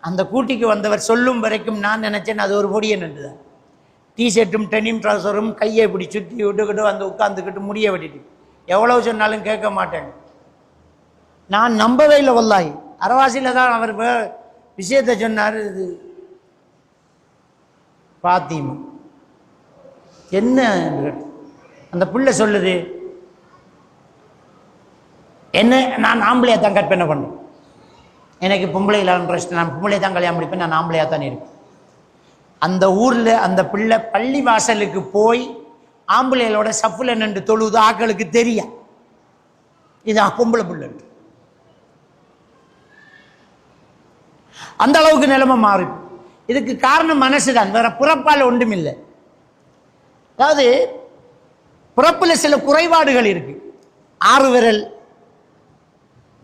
அந்த கூட்டிக்கு வந்தவர் சொல்லும் வரைக்கும் நான் நினச்சேன் அது ஒரு பொடியை நின்றுதான். டிஷர்ட்டும் டெனிம் ட்ரௌசரும் கையை இப்படி சுற்றி விட்டுக்கிட்டு வந்து உட்காந்துக்கிட்டு முடிய வெட்டிட்டு எவ்வளவு சொன்னாலும் கேட்க மாட்டேன். நான் நம்பவே இல்லை. வல்லாஹி அரவாசியில் தான் அவர் விஷயத்தை சொன்னார். இது பாத்திமா என்ன அந்த பிள்ளை சொல்லுது, என்ன நான் ஆம்பளையாக தான் கற்பனை பண்ணேன், எனக்கு பொம்பளை இல்லாத இன்ட்ரெஸ்ட், நான் பொம்பளை தான் கல்யாணம் முடிப்பேன், நான் ஆம்பளையாக தான் இருப்பேன். அந்த ஊரில் அந்த பிள்ளை பள்ளி வாசலுக்கு போய் ஆம்பளைகளோட சஃப்புல நின்று தொழுது ஆக்களுக்கு தெரியும் இது பொம்பளை பிள்ளை. அந்த அளவுக்கு நிலைமை மாறி. இதுக்கு காரணம் மனசுதான், வேற புறப்பால் ஒன்றும் இல்லை. அதாவது பிறப்புல சில குறைபாடுகள் இருக்கு. 6 விரல்,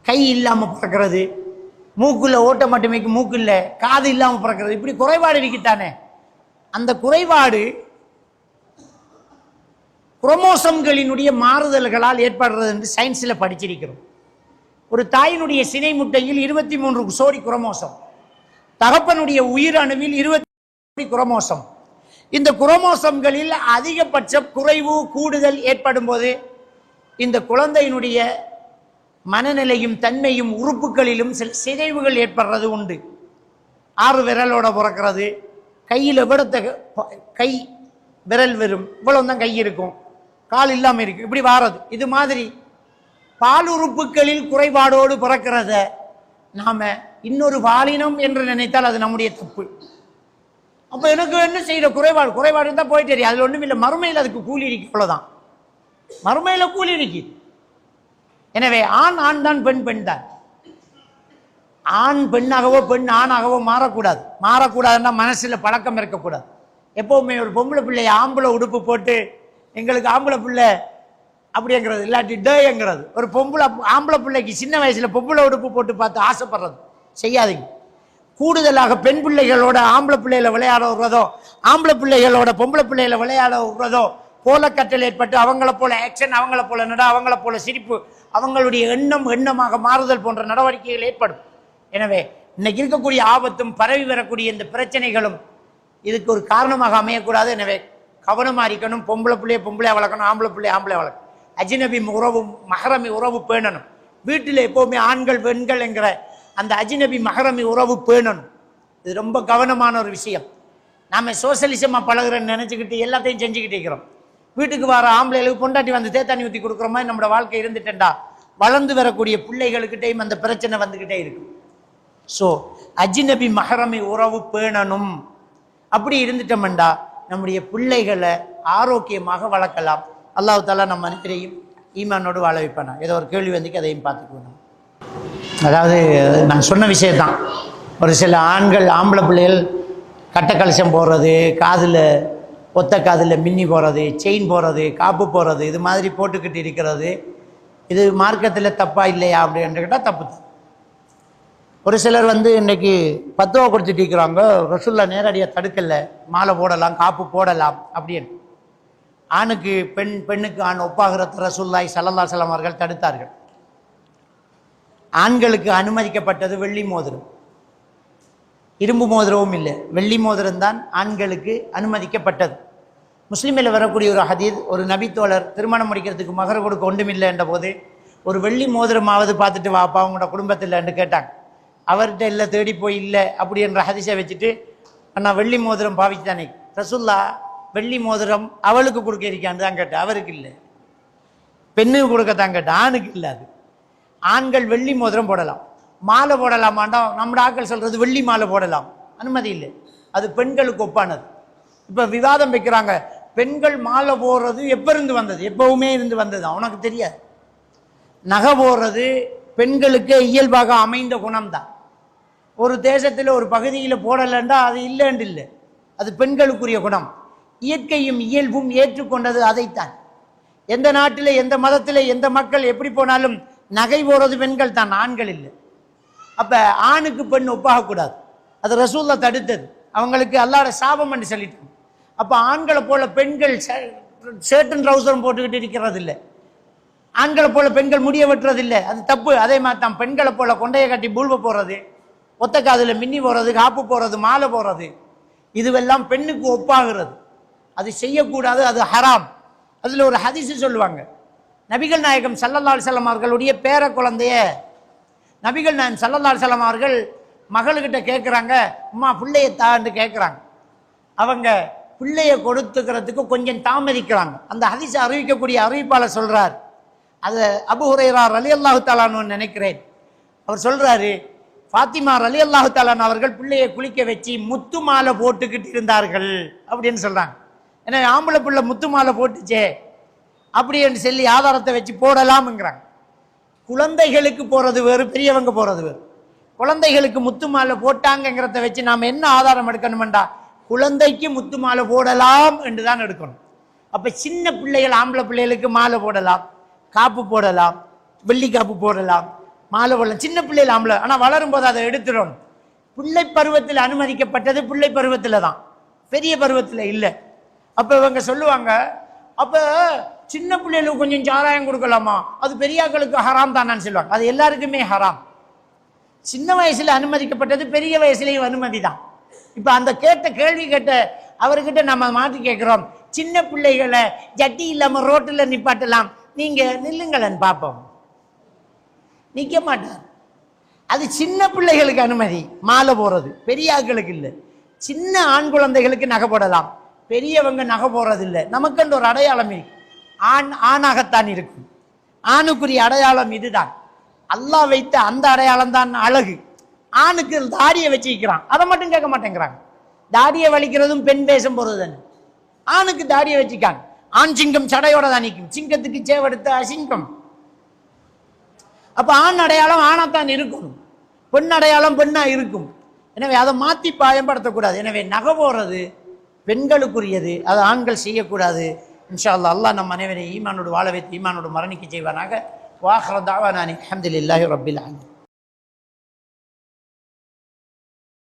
கை இல்லாம பிறக்கிறது, மூக்குள்ள ஓட்ட மட்டுமே மூக்கு இல்லை, காது இல்லாம பிறக்கிறது, இப்படி குறைபாடு இருக்குத்தானே. அந்த குறைபாடு குரோமோசோம்களினுடைய மாறுதல்களால் ஏற்படுறது என்று சயின்ஸில் படிச்சிருக்கிறோம். ஒரு தாயினுடைய சினை முட்டையில் 23 சோடி குரோமோசோம், தகப்பனுடைய உயிரணுவில் 20 குரோமோசோம். இந்த குரோமோசோம்களில் அதிகபட்ச குறைவு கூடுதல் ஏற்படும் போது இந்த குழந்தையினுடைய மனநிலையும் தன்மையும் உறுப்புகளிலும் சில சிதைவுகள் ஏற்படுறது உண்டு. 6 விரலோட பிறக்கிறது, கையில் விடத்த கை விரல் வரும், இவ்வளவு தான் கை இருக்கும், கால் இல்லாமல் இருக்கு, இப்படி வாரது. இது மாதிரி பால் உறுப்புகளில் குறைபாடோடு பிறக்கிறத நாம இன்னொரு பாலினம் என்று நினைத்தால் அது நம்முடைய தப்பு. அப்ப எனக்கு என்ன செய்யற குறைபாடு தான் போயிட்டு தெரியும். அதுல ஒண்ணும் இல்லை. மறுமையில் அதுக்கு கூலி இருக்கு, அவ்வளவுதான். மறுமையில கூலி இருக்கு. எனவே ஆண் ஆண் தான், பெண் பெண் தான். ஆண் பெண்ணாகவோ பெண் ஆணாகவோ மாறக்கூடாதுன்னா மனசுல பழக்கம் இருக்கக்கூடாது. எப்பவுமே ஒரு பொம்பளை பிள்ளைய ஆம்பளை உடுப்பு போட்டு எங்களுக்கு ஆம்பளை பிள்ளை அப்படிங்கிறது இல்லாட்டி டேங்கிறது, ஒரு ஆம்பளை பிள்ளைக்கு சின்ன வயசுல பொம்பளை உடுப்பு போட்டு பார்த்து ஆசைப்படுறது செய்யாதீங்க. கூடுதலாக பெண் பிள்ளைகளோட ஆம்பளை பிள்ளைகளை விளையாட விடுறதோ, ஆம்பளை பிள்ளைகளோட பொம்பளை பிள்ளைகளை விளையாட விடுறதோ, கோலக்கட்டல் ஏற்பட்டு அவங்கள போல ஆக்ஷன், அவங்கள போல நட, அவங்கள போல சிரிப்பு, அவங்களுடைய எண்ணமாக மாறுதல் போன்ற நடவடிக்கைகள் ஏற்படும். எனவே இன்னைக்கு இருக்கக்கூடிய ஆபத்தும் பரவி வரக்கூடிய இந்த பிரச்சனைகளும் இதுக்கு ஒரு காரணமாக அமையக்கூடாது. எனவே கவனமா இருக்கணும். பொம்பளை பிள்ளைய பொம்பளையா வளர்க்கணும், ஆம்பளை பிள்ளைய ஆம்பளை வளர்க்கணும். அஜ்னபி உறவு, மஹரமி உறவு பேணணும். வீட்டில் எப்பவுமே ஆண்கள் பெண்கள் என்கிற அந்த அஜ்னபி மஹரமி உறவு பேணணும். இது ரொம்ப கவனமான ஒரு விஷயம். நாம சோசியலிசமா பழகுறேன்னு நினைச்சுக்கிட்டு எல்லாத்தையும் செஞ்சுக்கிட்டு இருக்கிறோம். வீட்டுக்கு வர ஆம்பளைகளுக்கு பொண்டாட்டி வந்து தேத்தாணி ஊற்றி கொடுக்குற மாதிரி நம்மளோட வாழ்க்கை இருந்துட்டேன்டா வளர்ந்து வரக்கூடிய பிள்ளைகளுக்கிட்டையும் அந்த பிரச்சனை வந்துக்கிட்டே இருக்கும். ஸோ அஜ்னபி மஹரமி உறவு பேணணும். அப்படி இருந்துட்டோம்டா நம்முடைய பிள்ளைகளை ஆரோக்கியமாக வளர்க்கலாம். அல்லாஹ் தஆலா நம்ம அனைவரையும் ஈமானோடு வாழ வைப்பானா. ஏதோ ஒரு கேள்வி வந்துக்கு அதையும் பார்த்துக்கணும். அதாவது நான் சொன்ன விஷயத்தான். ஒரு சில ஆண்கள் ஆம்பளை பிள்ளைகள் கட்டை கலசம் போடுறது, காதில் ஒத்த காதில் மின்னி போடுறது, செயின் போடுறது, காப்பு போடுறது, இது மாதிரி போட்டுக்கிட்டு இருக்கிறது, இது மார்க்கத்தில் தப்பா இல்லையா அப்படின்னு கேட்டால் தப்பு தான். ஒரு சிலர் இன்னைக்கு 10 ரூபா கொடுத்துட்டு இருக்கிறாங்க, ரசூல்லா நேரடியாக தடுக்கலை, மாலை போடலாம், காப்பு போடலாம் அப்படின்னு. ஆணுக்கு பெண், பெண்ணுக்கு ஆண் ஒப்பாகிறத ரசூலுல்லாஹி ஸல்லல்லாஹு அலைஹி வஸல்லம் அவர்கள் தடுத்தார்கள். ஆண்களுக்கு அனுமதிக்கப்பட்டது வெள்ளி மோதிரம், இரும்பு மோதிரமும் இல்லை, வெள்ளி மோதிரம் தான் ஆண்களுக்கு அனுமதிக்கப்பட்டது. முஸ்லீமில் வரக்கூடிய ஒரு ஹதீஸ், ஒரு நபித்தோழர் திருமணம் முடிக்கிறதுக்கு மகர் கொடுக்க ஒன்றுமில்லை என்ற போது ஒரு வெள்ளி மோதிரமாவது பார்த்துட்டு வாப்பா அவங்களோட குடும்பத்தில் என்று கேட்டாங்க. அவர்கிட்ட இல்லை, தேடி போய் இல்லை அப்படி என்ற ஹதீஸை வச்சுட்டு நான் வெள்ளி மோதிரம் பாவிச்சுதானே ரசூல்லா வெள்ளி மோதிரம் அவளுக்கு கொடுக்க இருக்கான்னு தான் கேட்டேன். அவருக்கு இல்லை, பெண்ணுக்கு கொடுக்கத்தான் கேட்டேன், ஆணுக்கு இல்லை. அது ஆண்கள் வெள்ளி மோதிரம் போடலாம், மாலை போடலாமாண்டா நம்மட ஆட்கள் சொல்றது வெள்ளி மாலை போடலாம், அனுமதி இல்லை, அது பெண்களுக்கு ஒப்பானது. இப்போ விவாதம் வைக்கிறாங்க, பெண்கள் மாலை போடுறது எப்போ இருந்து வந்தது? எப்பவுமே இருந்து வந்தது, அவனுக்கு தெரியாது. நகை போடுறது பெண்களுக்கு இயல்பாக அமைந்த குணம்தான். ஒரு தேசத்தில் ஒரு பகுதியில் போடலைண்டா அது இல்லைன்னு இல்லை, அது பெண்களுக்குரிய குணம். இயற்கையும் இயல்பும் ஏற்றுக்கொண்டது அதைத்தான். எந்த நாட்டில் எந்த மதத்தில் எந்த மக்கள் எப்படி போனாலும் நகை போடுறது பெண்கள் தான், ஆண்கள் இல்லை. அப்போ ஆணுக்கு பெண் ஒப்பாகக்கூடாது, அது ரசூல்லா தடுத்தது, அவங்களுக்கு அல்லாஹ்வோட சாபம் என்று சொல்லிட்டு. அப்போ ஆண்களை போல பெண்கள் ஷர்ட்டும் ட்ரௌசரும் போட்டுக்கிட்டு இருக்கிறது இல்லை, ஆண்களை போல பெண்கள் முடிய வெட்டுறது இல்லை, அது தப்பு. அதே மாதிரி தான் பெண்களை போல கொண்டையை கட்டி பூல்வ போடுறது, ஒத்த காதில் மின்னி போடுறது, காப்பு போடுறது, மாலை போடுறது, இதுவெல்லாம் பெண்ணுக்கு ஒப்பாகிறது, அது செய்யக்கூடாது, அது ஹராம். அதில் ஒரு ஹதீஸ் சொல்லுவாங்க, நபிகள் நாயகம் ஸல்லல்லாஹு அலைஹி வஸல்லம் அவர்களுடைய பேர குழந்தைய நபிகள் நாயகம் ஸல்லல்லாஹு அலைஹி வஸல்லம் அவர்கள் மகளுக்கிட்ட கேட்குறாங்க, அம்மா பிள்ளையை தான்னு கேட்குறாங்க. அவங்க பிள்ளைய கொடுத்துக்கிறதுக்கு கொஞ்சம் தாமதிக்கிறாங்க. அந்த ஹதீஸை அறிவிக்கக்கூடிய அறிவிப்பாளர் சொல்றார், அது அபூ ஹுரைரா ரலியல்லாஹு தஆலா அன்ஹு நினைக்கிறேன். அவர் சொல்றாரு, ஃபாத்திமா ரலியல்லாஹு தஆலா அவர்கள் பிள்ளையை குளிக்க வச்சு முத்து மாலை போட்டுக்கிட்டு இருந்தார்கள் அப்படின்னு சொல்றாங்க. ஏன்னா ஆம்பளை பிள்ளை முத்து மாலை போட்டுச்சே அப்படின்னு சொல்லி ஆதாரத்தை வச்சு போடலாம்ங்கிறாங்க. குழந்தைகளுக்கு போறது வேறு, பெரியவங்க போறது வேறு. குழந்தைகளுக்கு முத்து மாலை போட்டாங்கிறத வச்சு நாம் என்ன ஆதாரம் எடுக்கணுமெண்டா, குழந்தைக்கு முத்து மாலை போடலாம் என்று தான் எடுக்கணும். அப்போ சின்ன பிள்ளைகள் ஆம்பளை பிள்ளைகளுக்கு மாலை போடலாம், காப்பு போடலாம், வெள்ளி காப்பு போடலாம், மாலை போடலாம், சின்ன பிள்ளைகள் ஆம்பளை. ஆனால் வளரும் போது அதை எடுத்துடணும். பிள்ளை பருவத்தில் அனுமதிக்கப்பட்டது பிள்ளை பருவத்தில் தான், பெரிய பருவத்தில் இல்லை. அப்போ இவங்க சொல்லுவாங்க, அப்போ சின்ன பிள்ளைகளுக்கு கொஞ்சம் சாராயம் கொடுக்கலாமா, அது பெரியாக்களுக்கு ஹராம் தானான்னு சொல்லுவாங்க. அது எல்லாருக்குமே ஹராம். சின்ன வயசுல அனுமதிக்கப்பட்டது பெரிய வயசுலேயும் அனுமதி தான். இப்போ அந்த கேள்வி கேட்ட அவர்கிட்ட நம்ம மாற்றி கேட்குறோம், சின்ன பிள்ளைகளை ஜட்டி இல்லாமல் ரோட்டில் நிப்பாட்டலாம், நீங்க நில்லுங்களேன்னு பார்ப்போம். நிற்க மாட்டார். அது சின்ன பிள்ளைகளுக்கு அனுமதி மாலை போடுறது, பெரிய ஆட்களுக்கு இல்லை. சின்ன ஆண் குழந்தைகளுக்கு நகை போடலாம், பெரியவங்க நகை போடுறது இல்லை. நமக்கு ஒரு அடையாளம் இருக்கு, ஆண் ஆணாகத்தான் இருக்கும். ஆணுக்குரிய அடையாளம் இதுதான். அல்லாஹ் வைத்த அந்த அடையாளம் தான் அழகு. ஆணுக்கு தாடியை வச்சுக்கிறான், அதை மட்டும் கேட்க மாட்டேங்கிறாங்க. தாடியை வலிக்கிறதும் பெண் வேஷம் போறது தானே. ஆணுக்கு தாடியை வச்சுக்காங்க, ஆண் சிங்கம் சடையோட தான் நிற்கும், சிங்கத்துக்கு சேவெடுத்த அசிங்கம். அப்ப ஆண் அடையாளம் ஆணாத்தான் இருக்கும், பெண் அடையாளம் பெண்ணா இருக்கும். எனவே அதை மாற்றி பயன்படுத்தக்கூடாது. எனவே நகை போடுறது பெண்களுக்குரியது, அது ஆண்கள் செய்யக்கூடாது. இன்ஷா அல்லாஹ் அல்லாஹ் நம் அனைவரை ஈமானோடு வாழ வைத்து ஈமானோடு மரணிக்க செய்வானாக. வாஹிரு தஅவானா அல்ஹம்துலில்லாஹி ரப்பில் ஆலமீன்.